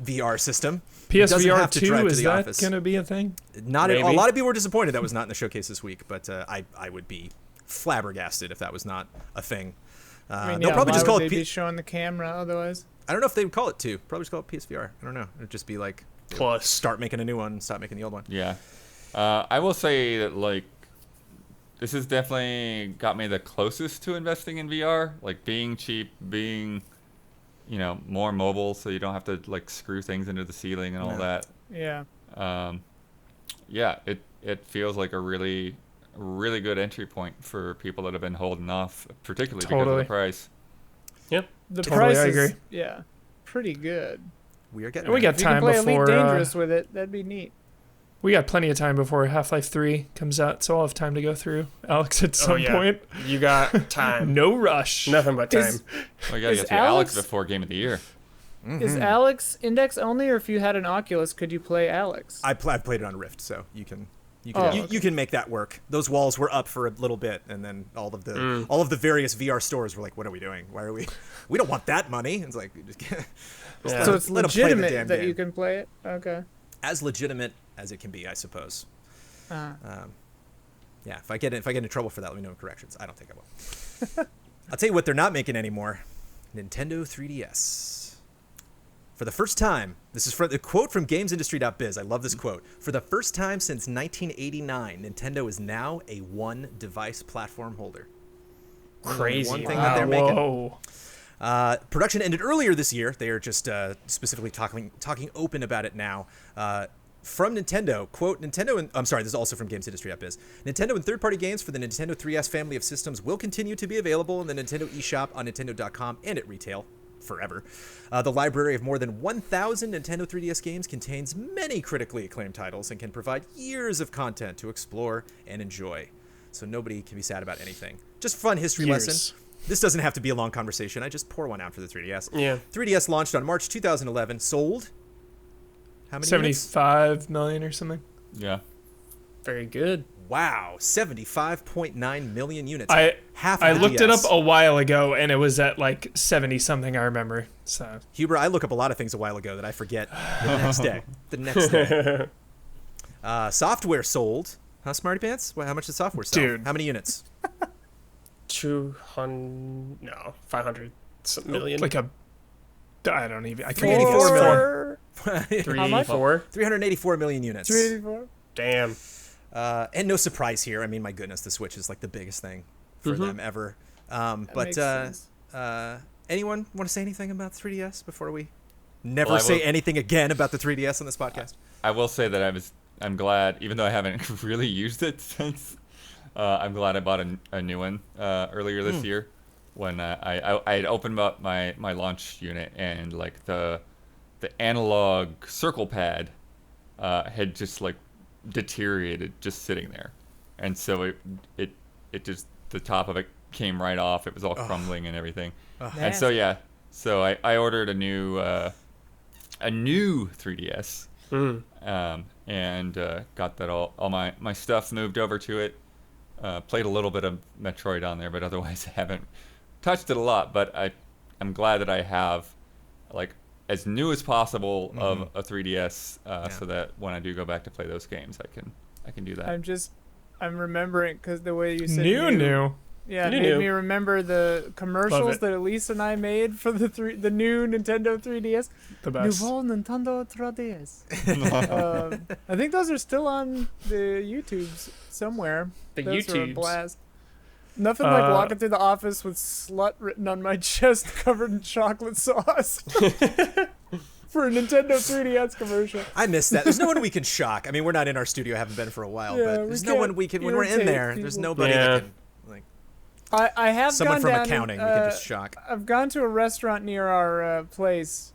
VR system. He doesn't PSVR have to drive 2, to is the that office. going to be a thing? Not at, a Maybe. lot of people were disappointed that was not in the showcase this week, but I would be flabbergasted if that was not a thing. They'll probably just call they it. be showing the camera otherwise. I don't know if they would call it 2. Probably just call it PSVR. I don't know. It'd just be like Plus. start making a new one, stop making the old one. Yeah. I will say that, like, this has definitely got me the closest to investing in VR. Like, being cheap, being, more mobile so you don't have to, like, screw things into the ceiling and all that. Yeah. Yeah, it feels like a really, really good entry point for people that have been holding off, particularly because of Totally. the price. Yep. The Totally, price I is, agree. yeah, pretty good. We are getting. And we there. got If you can time play before Elite Dangerous with it, that'd be neat. we got plenty of time before Half-Life 3 comes out, so I'll have time to go through Alex at some yeah. point. You got time. No rush. Nothing but time. Is, Well, you gotta Is get to Alex Alex- before Game of the Year. is Alex Index only, or if you had an Oculus, could you play Alex? I've played it on Rift, so you can Oh, you can make that work. Those walls were up for a little bit, and then all of the various VR stores were like, "What are we doing? Why are we? We don't want that money." It's like we just can't. Yeah. So it's let 'em play the legitimate damn that game. you can play it. Okay. As legitimate as it can be, I suppose. Uh, Yeah, if I get into trouble for that, let me know in corrections. I don't think I will. I'll tell you what they're not making anymore. Nintendo 3DS. For the first time, this is from the quote from GamesIndustry.biz. I love this quote. For the first time since 1989, Nintendo is now a one-device platform holder. Crazy. One thing that they're Wow. making. Whoa. Production ended earlier this year. They are just specifically talking open about it now. From Nintendo, quote, Nintendo and I'm sorry, this is also from GamesIndustry.biz. Nintendo and third-party games for the Nintendo 3DS family of systems will continue to be available in the Nintendo eShop on Nintendo.com and at retail forever. The library of more than 1,000 Nintendo 3DS games contains many critically acclaimed titles and can provide years of content to explore and enjoy. So nobody can be sad about anything. Just fun history Years. lesson. This doesn't have to be a long conversation. I just pour one out for the 3DS. Yeah. 3DS launched on March 2011. Sold how many units? 75 million or something. Yeah. Very good. Wow, 75.9 million units. I Half. I of the looked it up DS. a while ago, and it was at like 70 something. I remember. So Huber, I look up a lot of things a while ago that I forget the next day. The next day. Software sold. Huh, Smarty Pants? Well, how much did software sell? Dude. How many units? 500 million. like a, I don't even. I 384 forget. million. Three, How much? 4. 384 million units. 384. Damn. And no surprise here. I mean, my goodness, the Switch is like the biggest thing for them ever. That But makes sense. and Anyone want to say anything about the 3DS before we never Well, say anything again about the 3DS on this podcast? I will say that I'm glad, even though I haven't really used it since. I'm glad I bought a new one earlier this year, when I had opened up my launch unit, and like the analog circle pad had just like deteriorated just sitting there, and so it just, the top of it came right off. It was all crumbling and everything. And so so I ordered a new 3DS. And got that all my stuff moved over to it. Played a little bit of Metroid on there, but otherwise I haven't touched it a lot. But I'm glad that I have like as new as possible of a 3DS, so that when I do go back to play those games, I can do that. I'm remembering because the way you said New. Yeah, it New. made me remember the commercials that Elise and I made for the new Nintendo 3DS. The best. Nouveau Nintendo 3DS. I think those are still on the YouTubes somewhere. The Those are a YouTubes. blast. Nothing like walking through the office with slut written on my chest covered in chocolate sauce. For a Nintendo 3DS commercial. I miss that. There's no one we can shock. I mean, we're not in our studio, haven't been for a while, Yeah, but we there's no one we can. When we're in irritate there, there's people. nobody Yeah. that can. Like, I have someone gone from down accounting and, we can just shock. I've gone to a restaurant near our place,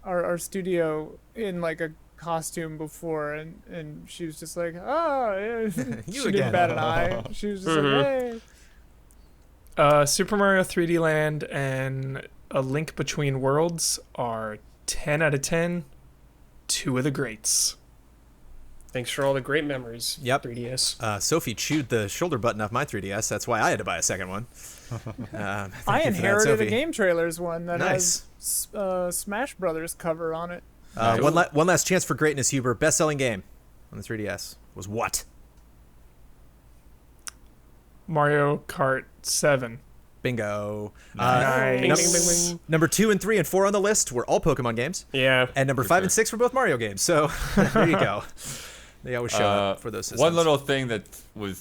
our studio, in like a costume before, and she was just like, oh, yeah. You She again. didn't bat an eye. She was just like, hey. Super Mario 3D Land and A Link Between Worlds are 10 out of 10. Two of the greats. Thanks for all the great memories. Yep. 3DS. Sophie chewed the shoulder button off my 3DS. That's why I had to buy a second one. I Thank you for that, inherited a Sophie. Game Trailers one that Nice. has Smash Brothers cover on it. One last chance for greatness, Huber. Best-selling game on the 3DS was what? Mario Kart 7. Bingo. Nice. Bing, bing, bing, bing. Number 2 and 3 and 4 on the list were all Pokemon games, Yeah. and number 5 and 6 were both Mario games. So there you go. They always show up for those systems. One little thing that would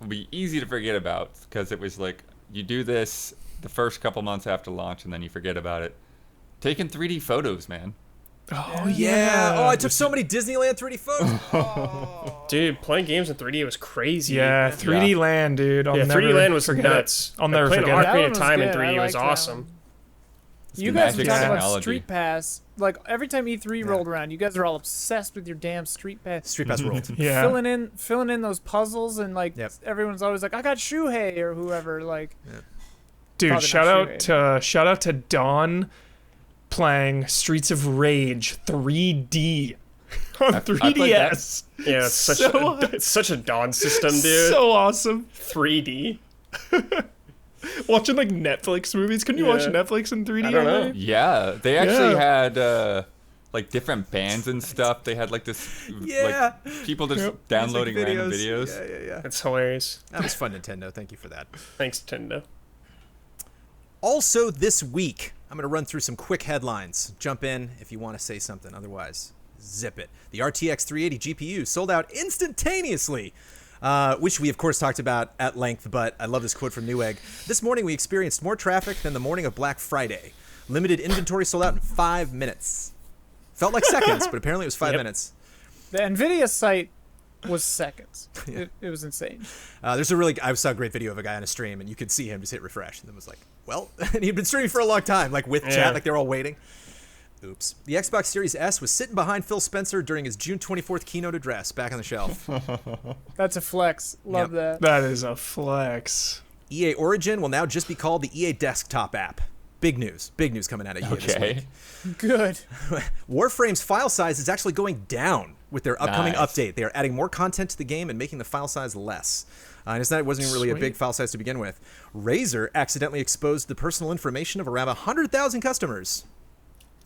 be easy to forget about, because it was like you do this the first couple months after launch and then you forget about it. Taking 3D photos, man. Oh, yeah. Oh, I took so many Disneyland 3D photos. Dude, playing games in 3D was crazy. Yeah, 3D Yeah. Land, dude. I'll Yeah, never 3D Land was forget nuts. I'll never Playing forget it. That Ocarina one of was Time in good. I 3D was liked that awesome. one. It's You the guys were magic talking about technology. Street Pass. Like every time E3 rolled around, you guys are all obsessed with your damn Street Pass. Street Pass ruled. Yeah. Filling in those puzzles, and like Yep. everyone's always like, I got Shuhei or whoever. Like, Dude, Probably shout out to Dawn playing Streets of Rage 3D on I played 3DS. Yeah, it's such a Dawn system, dude. So awesome. 3D. Watching like Netflix movies. Couldn't you watch Yeah. Netflix in 3D? I don't on know. there? Yeah, they actually Yeah. had like different bands and stuff. They had like this, Yeah. like people just Yep. downloading Music random videos. Yeah. That's hilarious. That was fun, Nintendo. Thank you for that. Thanks, Nintendo. Also this week, I'm going to run through some quick headlines. Jump in if you want to say something. Otherwise, zip it. The RTX 380 GPU sold out instantaneously, which we, of course, talked about at length, but I love this quote from Newegg. This morning, we experienced more traffic than the morning of Black Friday. Limited inventory sold out in 5 minutes. Felt like seconds, but apparently it was 5 Yep. minutes. the Nvidia site was seconds. It was insane. I saw a great video of a guy on a stream, and you could see him just hit refresh, and then was like, well, and he'd been streaming for a long time, like with Yeah. chat, like they were all waiting. Oops. The Xbox Series S was sitting behind Phil Spencer during his June 24th keynote address, back on the shelf. That's a flex. Love that. That is a flex. EA Origin will now just be called the EA Desktop app. Big news coming out of EA this Okay. week. Good. Warframe's file size is actually going down with their upcoming Nice. update. They are adding more content to the game and making the file size less. And it's not, it wasn't even really a Sweet. big file size to begin with. Razer accidentally exposed the personal information of around 100,000 customers.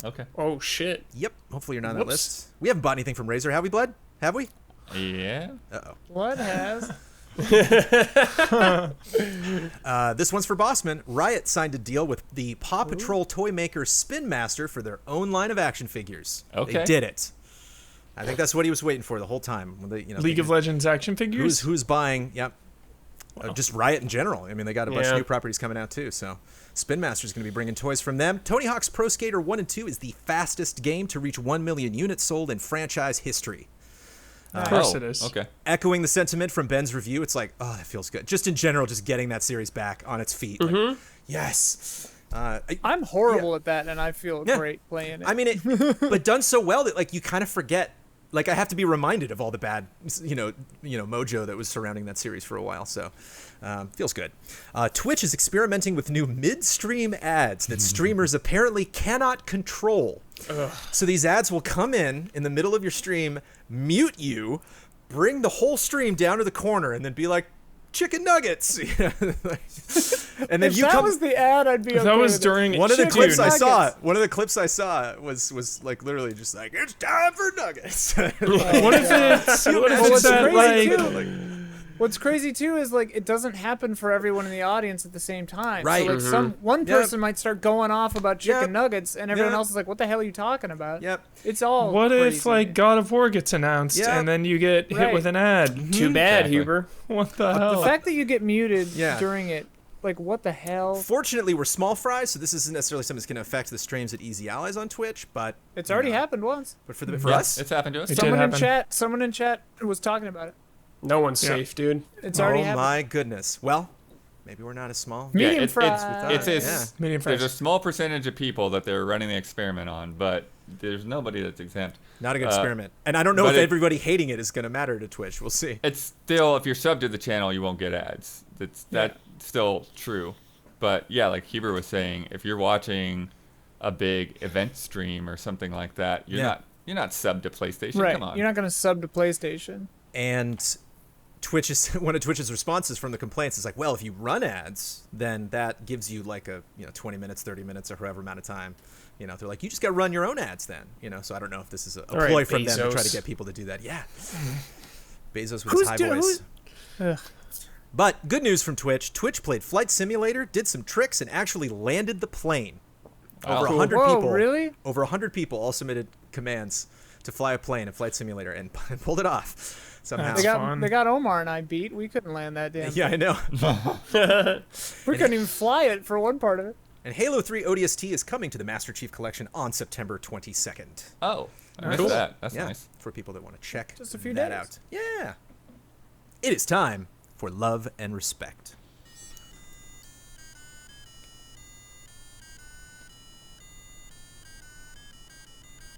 Okay. Oh, shit. Yep. Hopefully you're not on that Whoops. list. We haven't bought anything from Razer, have we, Blood? Have we? Yeah. Uh-oh. What has? This one's for Bossman. Riot signed a deal with the Paw Patrol toy maker Spin Master for their own line of action figures. They Okay. did it. I think that's what he was waiting for the whole time. When they, League of Legends action figures. Who's buying? Yep. just Riot in general. I mean, they got a bunch of Yeah. new properties coming out too. So Spin Master's going to be bringing toys from them. Tony Hawk's Pro Skater 1 and 2 is the fastest game to reach 1 million units sold in franchise history. Of course it is. Okay. Echoing the sentiment from Ben's review, it's like, oh, that feels good. Just in general, just getting that series back on its feet. Like, yes. I'm horrible at that, and I feel Yeah. great playing it. I mean, but done so well that like you kind of forget. Like I have to be reminded of all the bad, mojo that was surrounding that series for a while. So, feels good. Twitch is experimenting with new mid-stream ads that streamers apparently cannot control. So these ads will come in the middle of your stream, mute you, bring the whole stream down to the corner, and then be like, chicken nuggets. And then if you that come. was the ad, I'd be okay That was with it. during One of the Chicken clips I saw. nuggets. One of the clips I saw was like literally just like it's time for nuggets. What if it's what's that crazy like too- What's crazy too is like it doesn't happen for everyone in the audience at the same time. Right. So like one Yep. person might start going off about chicken Yep. nuggets, and everyone Yep. else is like, "What the hell are you talking about?" Yep. It's all. what if crazy. like God of War gets announced Yeah. and then you get hit Right. with an ad? Too bad, Exactly. Huber. What the hell? the fact that you get muted Yeah. during it? Like, what the hell? Fortunately, we're small fries, so this isn't necessarily something that's going to affect the streams at Easy Allies on Twitch. But It's already happened once. But for Yeah, us, it's happened to us. It did Someone in chat was talking about it. No one's Yeah. safe, dude. It's already oh happened. my goodness. Well, maybe we're not as small. Yeah, Medium it's fries. it's Medium there's fries. a small percentage of people that they're running the experiment on, but there's nobody that's exempt. Not a good experiment. And I don't know but if it- everybody hating it is going to matter to Twitch. We'll see. It's still, if you're subbed to the channel, you won't get ads. That's still true. But yeah, like Huber was saying, if you're watching a big event stream or something like that, you're not subbed to PlayStation. Right. Come on. You're not going to sub to PlayStation. And Twitch is one of Twitch's responses from the complaints is like, well, if you run ads, then that gives you like a 20 minutes, 30 minutes, or however amount of time. They're like, you just got to run your own ads then. So I don't know if this is a All right, ploy from them to try to Bezos. get people to do that. Yeah. Bezos with Who's his high doing- voice. Ugh. But good news from Twitch. Twitch played Flight Simulator, did some tricks, and actually landed the plane. Over Cool. 100 Whoa, people. really? Over 100 people all submitted commands to fly a plane in Flight Simulator and pulled it off somehow. That's fun. They got Omar and I beat. We couldn't land that damn. Yeah, I know. We couldn't even fly it for one part of it. And Halo 3 ODST is coming to the Master Chief Collection on September 22nd. Oh, I missed Cool. that. That's Yeah, nice. for people that want to check Just a few that days. out. Yeah. It is time for Love and Respect.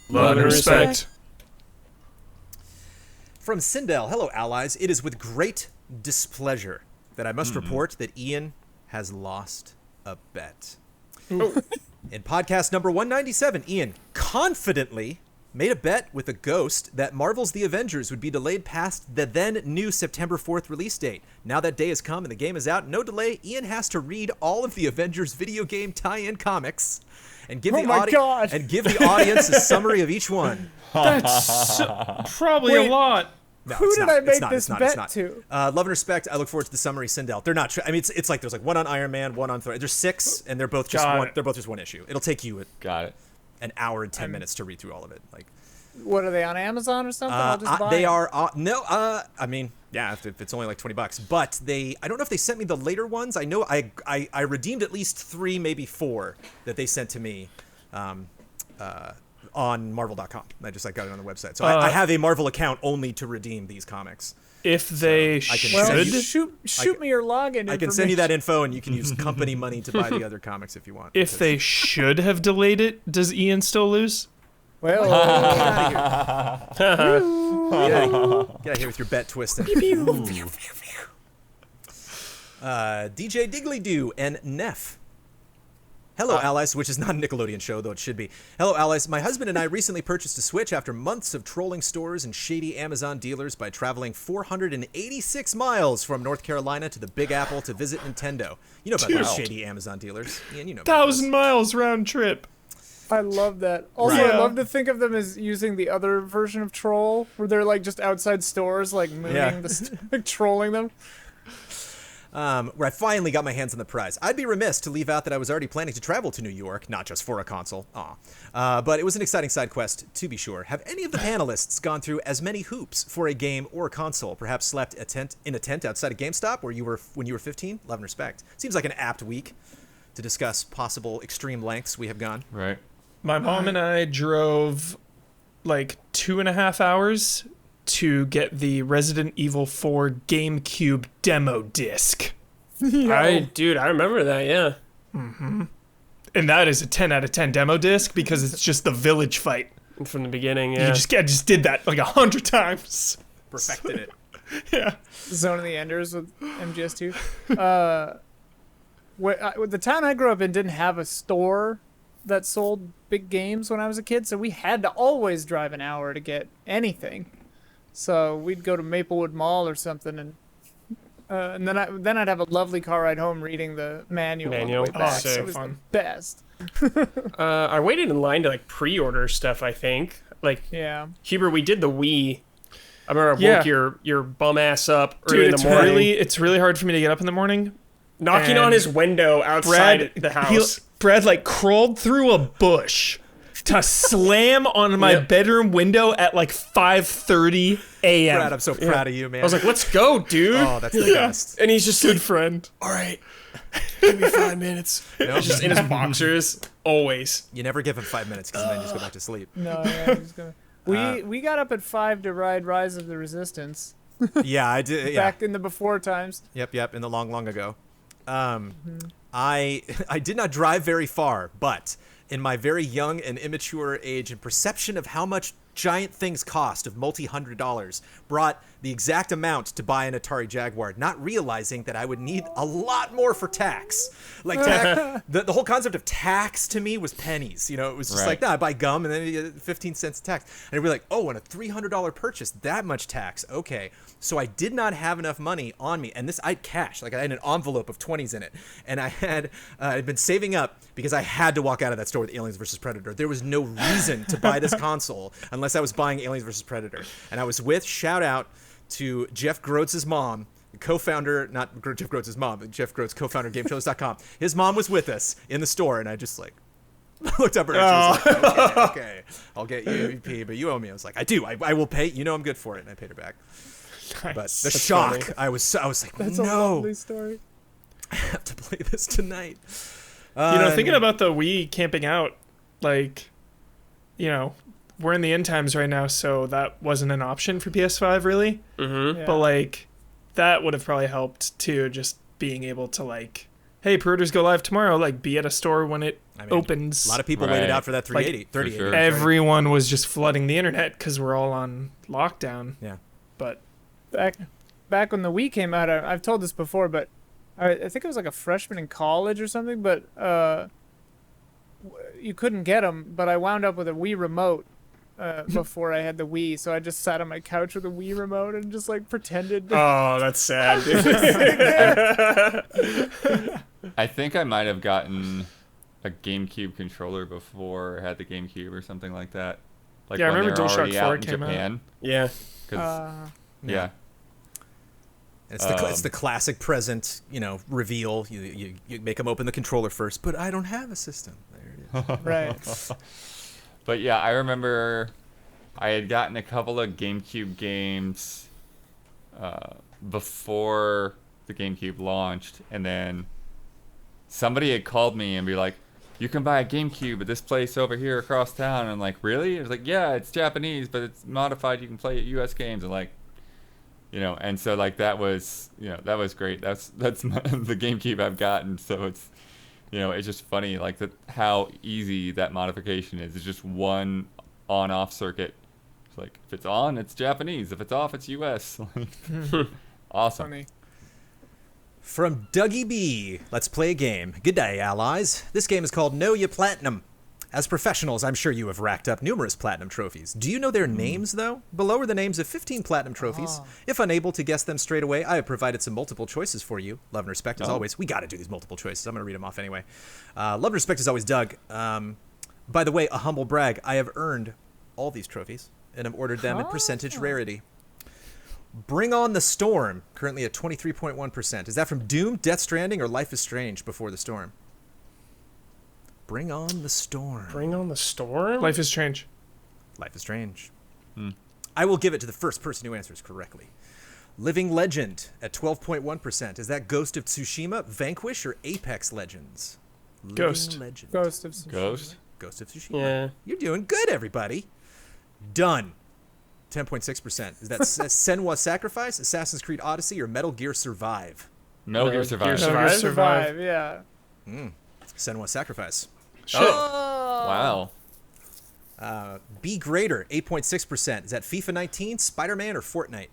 Love and respect. From Sindel, hello allies. It is with great displeasure that I must report that Ian has lost a bet. In podcast number 197, Ian confidently made a bet with a ghost that Marvel's The Avengers would be delayed past the then new September 4th release date. Now that day has come and the game is out. No delay. Ian has to read all of the Avengers video game tie-in comics and give Oh my God. and give the audience a summary of each one. That's probably Wait. a lot. No, Who it's did not. I It's make not. this It's not. bet It's not. to? Love and respect. I look forward to the summary. Sindel. They're not. I mean, it's like there's like one on Iron Man, one on Thor. There's 6, and they're both just Got one. it. They're both just one issue. It'll take you Got it. an hour and 10 minutes to read through all of it. Like What are they on Amazon or something? I'll just buy they them. are. No. I mean, yeah. If it's only like $20, but they. I don't know if they sent me the later ones. I know I redeemed at least 3, maybe 4 that they sent to me. On Marvel.com. I just got it on the website. So I have a Marvel account only to redeem these comics. If they I can Well, send should, you- shoot me your login. I can send you that info, and you can use company money to buy the other comics if you want. if because- they should have delayed it, does Ian still lose? Well, Get out of here with your bet twisting. DJ Diggly Doo and Neff. Hello, allies, which is not a Nickelodeon show, though it should be. Hello, allies. My husband and I recently purchased a Switch after months of trolling stores and shady Amazon dealers by traveling 486 miles from North Carolina to the Big Apple to visit Nintendo. You know about those shady Amazon dealers. Ian, you know about those. 1,000 miles round trip. I love that. Also, Right. I love to think of them as using the other version of Troll, where they're like just outside stores, like mooning Yeah. like, trolling them. where I finally got my hands on the prize. I'd be remiss to leave out that I was already planning to travel to New York, not just for a console. But it was an exciting side quest, to be sure. Have any of the panelists gone through as many hoops for a game or a console? Perhaps slept in a tent outside of GameStop when you were 15? Love and respect. Seems like an apt week to discuss possible extreme lengths we have gone. Right. My mom and I drove like 2.5 hours to get the Resident Evil 4 GameCube demo disc. I remember that. Yeah. And that is a 10 out of 10 demo disc because it's just the village fight. From the beginning. I Yeah. just did that like 100 times. Perfected it. Yeah. Zone of the Enders with MGS2. The town I grew up in didn't have a store that sold big games when I was a kid, so we had to always drive an hour to get anything. So we'd go to Maplewood Mall or something, and then I'd have a lovely car ride home reading the manual on the way back. so So it was fun. the best. I waited in line to like pre-order stuff. I think like Yeah. Huber, we did the Wii. I remember I Yeah. woke your bum ass up early Dude, in the morning, it's really hard for me to get up in the morning. knocking and on his window outside the house. Brad like crawled through a bush to slam on my Yep. bedroom window at like 5:30 a.m. Brad, I'm so proud of you, man. I was like, "Let's go, dude!" oh, that's the best. And he's just Good like, friend. "All right, give me 5 minutes." He's just in his boxers, always. You never give him 5 minutes because then you just go back to sleep. No, yeah, I'm just gonna... We got up at 5 to ride Rise of the Resistance Yeah, I did. Yeah. back in the before times. Yep, in the long ago. I did not drive very far, but in my very young and immature age and perception of how much giant things cost of multi-$100s brought the exact amount to buy an Atari Jaguar, not realizing that I would need a lot more for tax. Like the whole concept of tax to me was pennies. You know, it was just Right. like, nah, I buy gum and then you get 15 cents tax. And it'd be like, oh, and a $300 purchase, that much tax. Okay. So I did not have enough money on me. And this, I had cash. Like I had an envelope of 20s in it. And I had, I'd been saving up because I had to walk out of that store with Aliens vs. Predator. There was no reason to buy this console unless I was buying Aliens vs. Predator. And I was with, shout out to Jeff Grotz's mom, co-founder, not Jeff Grotz's mom, but Jeff Grotz, co-founder of GameTrailers.com. His mom was with us in the store, and I just like looked up at her and she was like, okay, I'll get you EP, but you owe me. I was like, I do. I will pay. You know I'm good for it. And I paid her back. Nice. But the shock, funny. I was like, That's a no, lovely story. I have to play this tonight. Thinking about the Wii camping out, like, we're in the end times right now, so that wasn't an option for PS5 really. Mm-hmm. Yeah. But like, that would have probably helped too, just being able to like, hey, pre-orders go live tomorrow, like be at a store when it opens. A lot of people waited Right. out for that 380, For 3080. sure. right? Everyone was just flooding the internet because we're all on lockdown. Yeah. But Back when the Wii came out, I've told this before, but I think I was like a freshman in college or something, but you couldn't get them, but I wound up with a Wii remote before I had the Wii, so I just sat on my couch with a Wii remote and just like pretended. Oh, that's sad, dude. I think I might have gotten a GameCube controller before I had the GameCube or something like that. Like Yeah, I when remember they were DualShock already 4 out in came out. Japan. Yeah. 'Cause- yeah. It's the classic present, reveal. You make them open the controller first, but I don't have a system. There it is. Right. But yeah, I remember I had gotten a couple of GameCube games before the GameCube launched, and then somebody had called me and be like, you can buy a GameCube at this place over here across town. And I'm like, really? It was like, yeah, it's Japanese, but it's modified. You can play at US games. And like, and so like that was great. That's the GameCube I've gotten. So it's, it's just funny like how easy that modification is. It's just one on-off circuit. It's like if it's on, it's Japanese. If it's off, it's US. Awesome. Funny. From Dougie B, let's play a game. Good day, allies. This game is called Know Ya Platinum. As professionals, I'm sure you have racked up numerous platinum trophies. Do you know their names, though? Below are the names of 15 platinum trophies. If unable to guess them straight away, I have provided some multiple choices for you. Love and respect, as always. We got to do these multiple choices. I'm going to read them off anyway. Love and respect is always Doug. By the way, a humble brag. I have earned all these trophies, and have ordered them in percentage rarity. Bring on the Storm, currently at 23.1%. Is that from Doom, Death Stranding, or Life is Strange Before the Storm? Bring on the Storm. Bring on the Storm? Life is Strange. Life is Strange. I will give it to the first person who answers correctly. Living Legend at 12.1%. Is that Ghost of Tsushima, Vanquish, or Apex Legends? Ghost. Living Legend. Ghost of Tsushima. Ghost of Tsushima. Yeah. You're doing good, everybody. Done. 10.6%. Is that Senua's Sacrifice, Assassin's Creed Odyssey, or Metal Gear Survive? Metal Gear Survive. Metal Gear Survive, yeah. Senua's Sacrifice. Shit. Wow. Be Greater, 8.6%. Is that FIFA 19, Spider-Man, or Fortnite?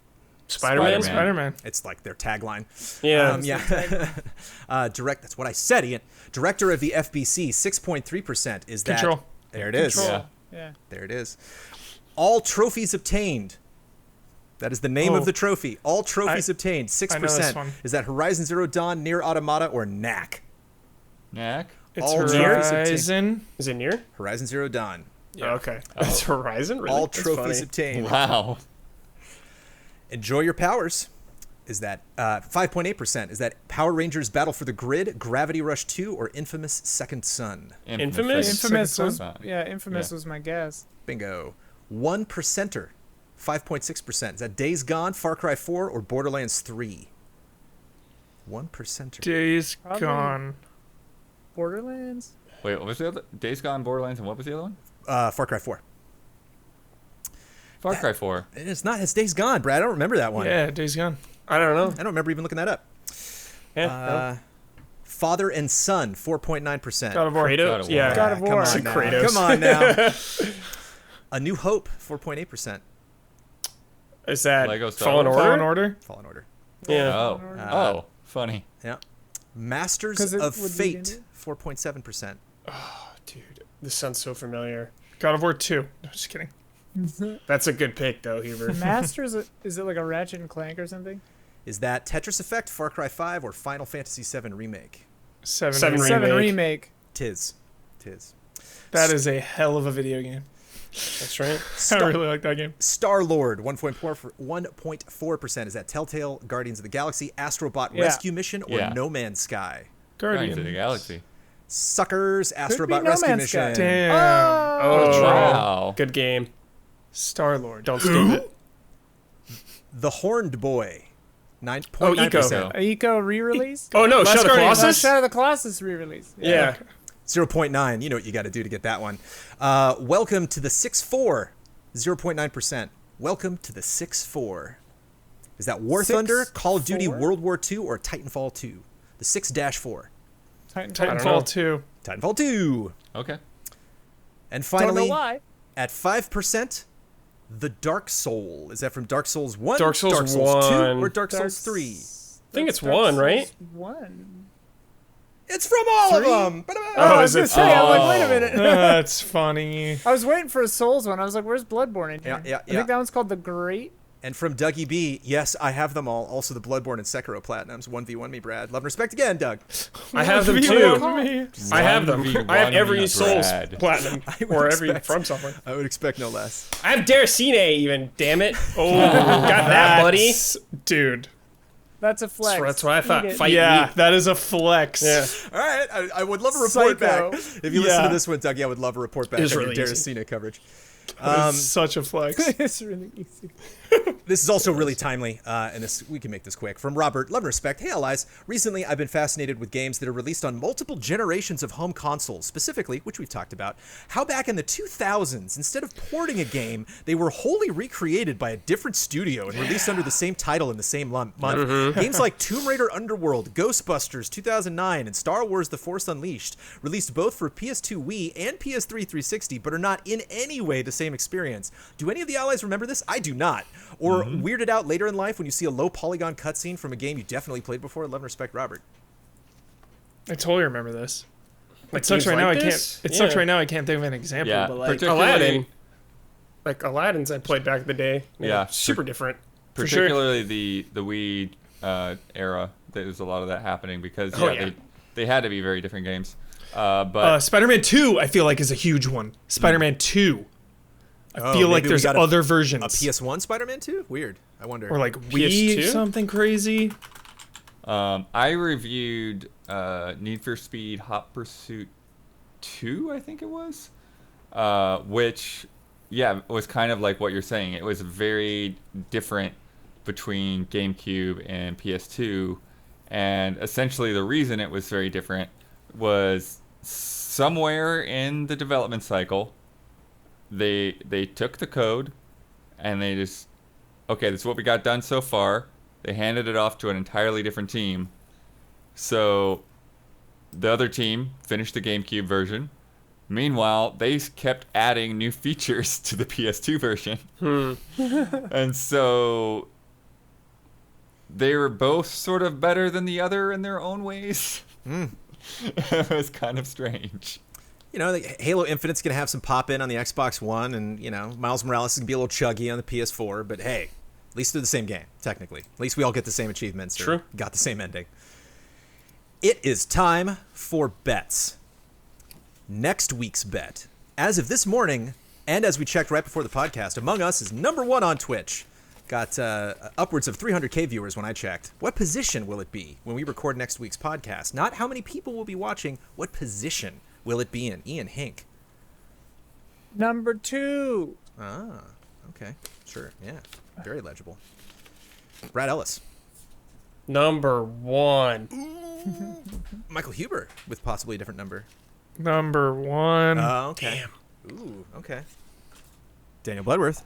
Spider-Man? Spider-Man. It's like their tagline. Yeah. That's what I said, Ian. Director of the FBC, 6.3%. Is that... Control. There it is. Control. Yeah. There it is. All trophies obtained. That is the name of the trophy. All trophies obtained, 6%. I know this one. Is that Horizon Zero Dawn, Nier Automata, or Knack? Knack? It's All trophies obtained. Horizon. Is it near? Horizon Zero Dawn. Oh, okay. It's Horizon? Really? All That's trophies funny. obtained. Wow. Enjoy Your Powers. Is that 5.8%? Is that Power Rangers Battle for the Grid, Gravity Rush 2, or Infamous Second Son? Infamous? Infamous Second was Son. Infamous Yeah. was my guess. Bingo. 1%er. 5.6%. Is that Days Gone, Far Cry 4, or Borderlands 3? 1%er. Days Probably- Gone. Borderlands? Wait, what was the other? Days Gone, Borderlands, and what was the other one? Far Cry 4. Far Cry 4. It's not. It's Days Gone, Brad. I don't remember that one. Yeah, Days Gone. I don't know. I don't remember even looking that up. Yeah. Father and Son, 4.9%. God of War. Kratos? God of War. Yeah. God of War. Come It's on a now. Kratos. Come on now. A New Hope, 4.8%. Is that Lego Star Fallen Wars? Order? Fallen Order. Fallen Order. Yeah. Oh, funny. Yeah. Masters 'Cause it of would be Fate, Indian? 4.7%. Dude, this sounds so familiar. God of War 2. No, just kidding. That's a good pick, though, Huber. Masters, is it like a Ratchet and Clank or something? Is that Tetris Effect, Far Cry 5, or Final Fantasy 7 Remake? Seven. Seven Remake. 7 Remake. remake. Tis. That is a hell of a video game. That's right. I really like that game. Star-Lord, 1.4%. Is that Telltale, Guardians of the Galaxy, Astrobot Yeah. Rescue Mission, or Yeah. No Man's Sky? Guardians of the Guardian. Galaxy. Suckers, be Astrobot No Rescue Man's Mission. Sky. Damn. Oh, Wow. Good game. Star-Lord. Don't skip it. The Horned Boy, 9.9%. Oh, Eco. A Eco re-release? Oh, no, Last Shadow of the Guardian. Colossus? Shadow of the Colossus re-release. Yeah. 0.9. You know what you got to do to get that one. Welcome to the 6-4. 0.9%. Welcome to the 6-4. Is that War Thunder, Call of Duty 6-4? World War II, or Titanfall 2? The 6-4. Titanfall. know. Titanfall 2. Titanfall 2. Okay. And Don't know finally, why. at 5%, The Dark Soul. Is that from Dark Souls 1, Dark Souls 2, 1. or Dark Souls 3? I think it's 1, right? 1. It's from all of 3? them. Oh, I is was it? gonna say, I'm like, wait a minute. That's funny. I was waiting for a Souls one. I was like, where's Bloodborne in here? Yeah, I think that one's called The Great. And from Dougie B, yes, I have them all. Also the Bloodborne and Sekiro Platinums. 1v1 me, Brad. Love and respect again, Doug. I have them You too. love me. I have them. 1v1 I have every me, Souls Brad. Platinum. would Or every expect- From Software. I would expect no less. I have Deracine even, damn it. Oh, got that, buddy. That's- Dude. That's a flex. That's what I thought. Eat it. Fight Yeah, me. that is a flex. Yeah. All right, I would love a report Psycho. back. If you listen Yeah. to this one, Dougie, I would love a report back It was on really your easy. Deracina coverage. That is such a flex. It's really easy. This is also really timely, and we can make this quick. From Robert, love and respect. Hey, allies. Recently, I've been fascinated with games that are released on multiple generations of home consoles. Specifically, which we've talked about, how back in the 2000s, instead of porting a game, they were wholly recreated by a different studio and released under the same title in the same month. Games like Tomb Raider Underworld, Ghostbusters 2009, and Star Wars The Force Unleashed, released both for PS2 Wii and PS3 360, but are not in any way the same experience. Do any of the allies remember this? I do not. Or weirded out later in life when you see a low polygon cutscene from a game you definitely played before? Love and respect, Robert. I totally remember this. Like It sucks games right now. like I this? can't. It sucks Yeah. right now. I can't think of an example. Yeah, But like, particularly- Aladdin. Like Aladdin's I played back in the day. Yeah. Super different. For sure. Particularly the Wii era. There's a lot of that happening because Oh, yeah. they had to be very different games. But Spider-Man 2, I feel like, is a huge one. Spider-Man 2. I feel like maybe we there's got other a versions. PS1 Spider-Man 2? Weird. I wonder. Or like Wii, PS2? something crazy. I reviewed Need for Speed Hot Pursuit 2, I think it was, which, yeah, was kind of like what you're saying. It was very different between GameCube and PS2, and essentially the reason it was very different was somewhere in the development cycle, they took the code and they just, okay, this is what we got done so far. They handed it off to an entirely different team. So the other team finished the GameCube version. Meanwhile, they kept adding new features to the PS2 version. And so they were both sort of better than the other in their own ways. It was kind of strange. You know, Halo Infinite's going to have some pop-in on the Xbox One, and, you know, Miles Morales is going to be a little chuggy on the PS4, but hey, at least they're the same game, technically. At least we all get the same achievements. True. Got the same ending. It is time for bets. Next week's bet, as of this morning, and as we checked right before the podcast, Among Us is #1 on Twitch. Got upwards of 300K viewers when I checked. What position will it be when we record next week's podcast? Not how many people will be watching, what position will it be in? Ian Hink. #2. Ah, okay. Sure, yeah. Very legible. Brad Ellis. #1. Michael Huber with possibly a different number. #1. Oh, okay. Damn. Ooh, okay. Daniel Bloodworth.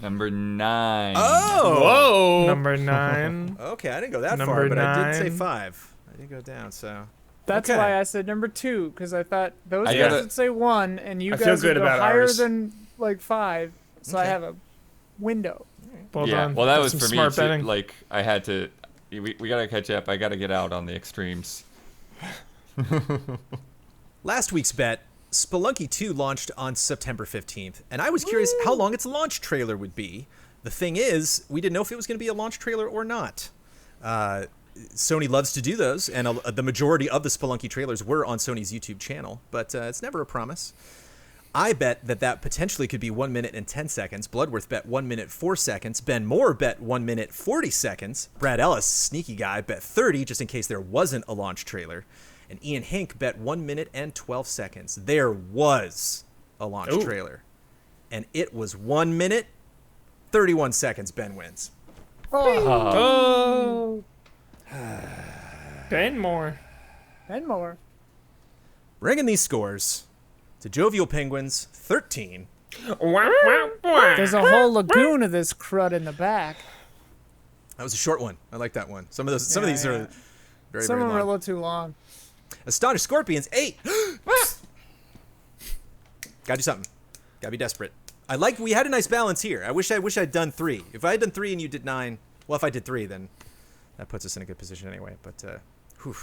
#9. Oh! Whoa. #9. Okay, I didn't go that far, Number but I did say 9. 5. I did go down, so... That's Okay. why I said #2, because I thought those I guys gotta- would say 1, and you I feel guys would good go about higher ours. than like 5. So I Okay. have a window. Well Yeah, done. well, that That's was some for me, smart too. betting. Like, I had to... We gotta catch up. I gotta get out on the extremes. Last week's bet, Spelunky 2 launched on September 15th, and I was curious how long its launch trailer would be. The thing is, we didn't know if it was going to be a launch trailer or not. Sony loves to do those, and the majority of the Spelunky trailers were on Sony's YouTube channel, but it's never a promise. I bet that potentially could be 1 minute and 10 seconds. Bloodworth bet 1 minute 4 seconds. Ben Moore bet 1 minute 40 seconds. Brad Ellis, sneaky guy, bet 30 just in case there wasn't a launch trailer. And Ian Hink bet 1 minute and 12 seconds. There was a launch Ooh. trailer. And it was 1 minute, 31 seconds. Ben wins. Oh. Ben Moore. And more. Bringing these scores to Jovial Penguins, 13. There's a whole lagoon of this crud in the back. That was a short one. I like that one. Some of these Yeah. are very, Some very of them are a long. little too long. Astonished Scorpions, 8. Gotta do something. Gotta be desperate. We had a nice balance here. I wish I'd done 3. If I had done 3 and you did 9, well, if I did 3, then that puts us in a good position anyway. But, whew.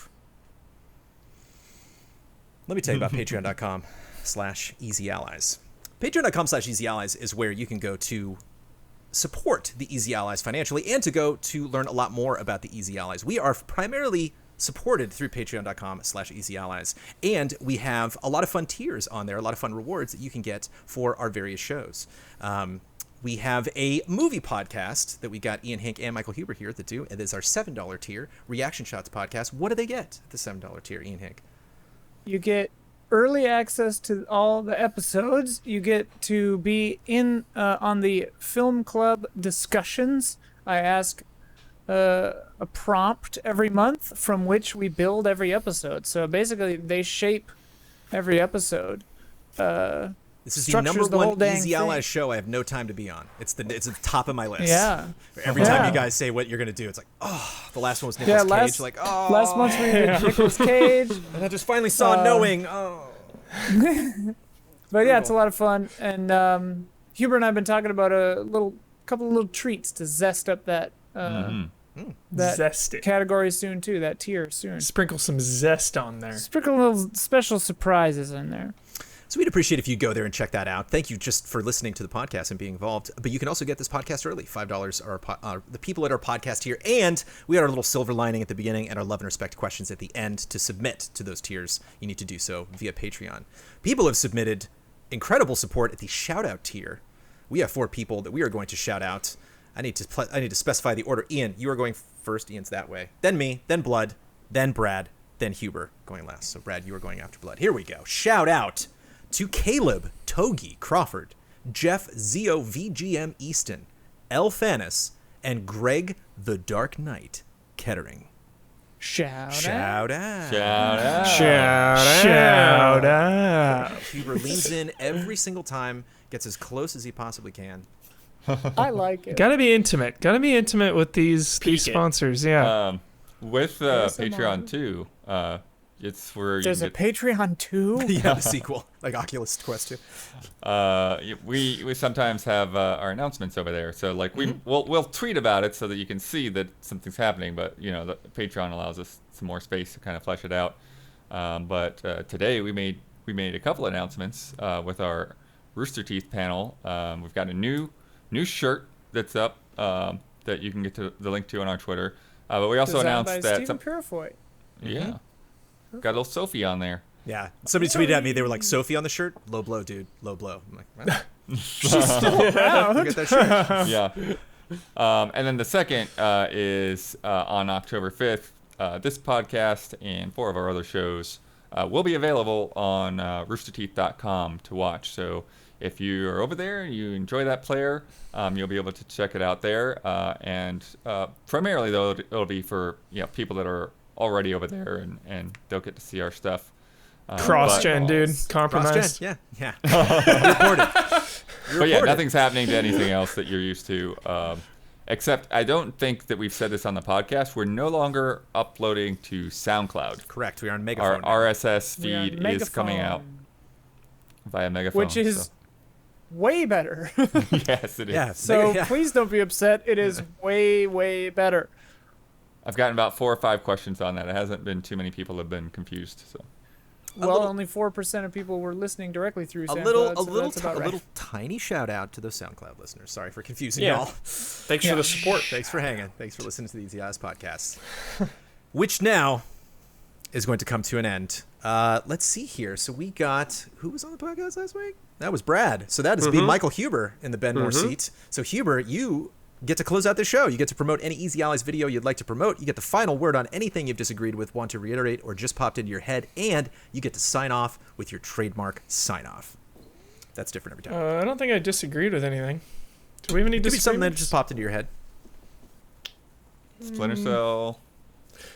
Let me tell you about patreon.com/easyallies. Patreon.com/easyallies is where you can go to support the Easy Allies financially and to go to learn a lot more about the Easy Allies. We are primarily supported through patreon.com/easyallies, and we have a lot of fun tiers on there, a lot of fun rewards that you can get for our various shows. We have a movie podcast that we got Ian Hink and Michael Huber here that do. It is our $7 tier, Reaction Shots podcast. What do they get at the $7 tier, Ian Hink? You get early access to all the episodes. You get to be in on the film club discussions. I ask a prompt every month from which we build every episode. So basically, they shape every episode. This is the Structures number the whole one dang Easy thing. Allies show I have no time to be on. It's at the top of my list. Yeah. Every time Yeah. you guys say what you're going to do, it's like, oh, the last one was Yeah, Nicolas Cage. Like, oh. last month we did Nicolas Cage. And I just finally saw Knowing. Oh. But yeah, it's a lot of fun. And Huber and I have been talking about couple of little treats to zest up that that Zest it. category soon too, that tier soon. Sprinkle some zest on there. Sprinkle little special surprises in there. So we'd appreciate if you go there and check that out. Thank you just for listening to the podcast and being involved. But you can also get this podcast early. $5 are the people at our podcast here. And we had our little silver lining at the beginning and our love and respect questions at the end. To submit to those tiers, you need to do so via Patreon. People have submitted incredible support at the shout out tier. We have 4 people that we are going to shout out. I need to specify the order. Ian, you are going first. Ian's that way. Then me, then Blood, then Brad, then Huber going last. So Brad, you are going after Blood. Here we go. Shout out to Caleb, Togi, Crawford, Jeff, Zio, VGM, Easton, El Fanis, and Greg, the Dark Knight, Kettering. Shout out. Shout out. Shout out. Huber leans in every single time, gets as close as he possibly can. I like it. Gotta be intimate. Gotta be intimate with these Peek it. sponsors. Yeah. With ASMR. Patreon too, it's where There's you a get, Patreon too. Yeah, the sequel, like Oculus Quest 2. we sometimes have our announcements over there. So like we'll tweet about it so that you can see that something's happening. But you know, the Patreon allows us some more space to kind of flesh it out. But today we made a couple announcements with our Rooster Teeth panel. We've got a new shirt that's up that you can get to the link to on our Twitter. But we also Designed announced by that Stephen Purifoy. yeah, got a little Sophie on there. Yeah, somebody tweeted at me. They were like, "Sophie on the shirt, low blow, dude, low blow." I'm like, well, Wow. get that shirt. Yeah. And then the second is on October 5th. This podcast and 4 of our other shows will be available on roosterteeth.com to watch. So if you are over there and you enjoy that player, you'll be able to check it out there. And primarily, though, it'll be for people that are already over there, and they'll get to see our stuff. Cross-gen, dude. Compromised. Yeah. Reported. But yeah, nothing's happening to anything else that you're used to. Except I don't think that we've said this on the podcast. We're no longer uploading to SoundCloud. Correct. We are on Megaphone. Our now. RSS feed is coming out via Megaphone. Which is way better. Yes, it is. Yeah. So yeah. please don't be upset. It is way, way better. I've gotten about 4 or 5 questions on that. It hasn't been too many people have been confused. So Well, only 4% of people were listening directly through A SoundCloud. little tiny shout out to those SoundCloud listeners. Sorry for confusing Yeah. y'all. Thanks for the support. Thanks for hanging. Thanks for listening to the Easy Eyes podcast, which now is going to come to an end. Let's see here. So we got, who was on the podcast last week? That was Brad. So that is be Michael Huber in the Ben Moore seat. So Huber, you get to close out the show. You get to promote any Easy Allies video you'd like to promote. You get the final word on anything you've disagreed with, want to reiterate, or just popped into your head, and you get to sign off with your trademark sign off. That's different every time. I don't think I disagreed with anything. Do we have any It could be something that disagreements? just popped into your head. Splinter Cell.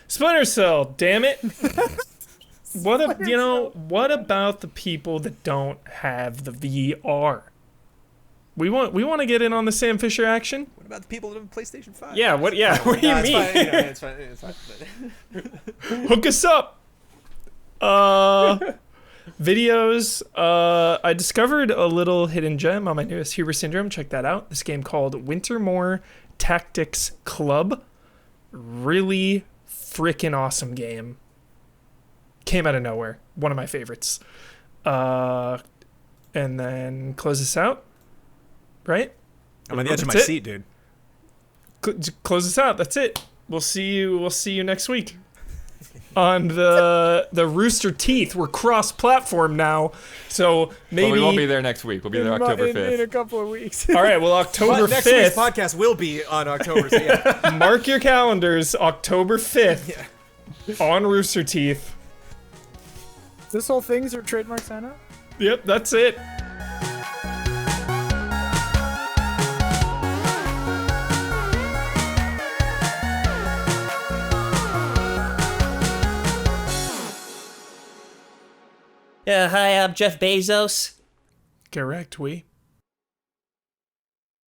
Splinter Cell, damn it. What about the people that don't have the VR? We want to get in on the Sam Fisher action. What about the people that have a PlayStation 5? Yeah, what do you mean? It's fine. It's fine. Hook us up. Videos. I discovered a little hidden gem on my newest Huber Syndrome. Check that out. This game called Wintermoor Tactics Club. Really freaking awesome game. Came out of nowhere. One of my favorites. And then close this out. Right? I'm on the edge of my That's it. seat, dude. Close this out. That's it. We'll see you next week. On the Rooster Teeth. We're cross-platform now, so maybe. But we won't be there next week. We'll be there October 5th. In a couple of weeks. All right. Well, October Next week's 5th. podcast will be on October. So yeah. Mark your calendars. October 5th on Rooster Teeth. This whole thing's your trademark sign up? Yep, that's it. Yeah, hi, I'm Jeff Bezos. Correct. We.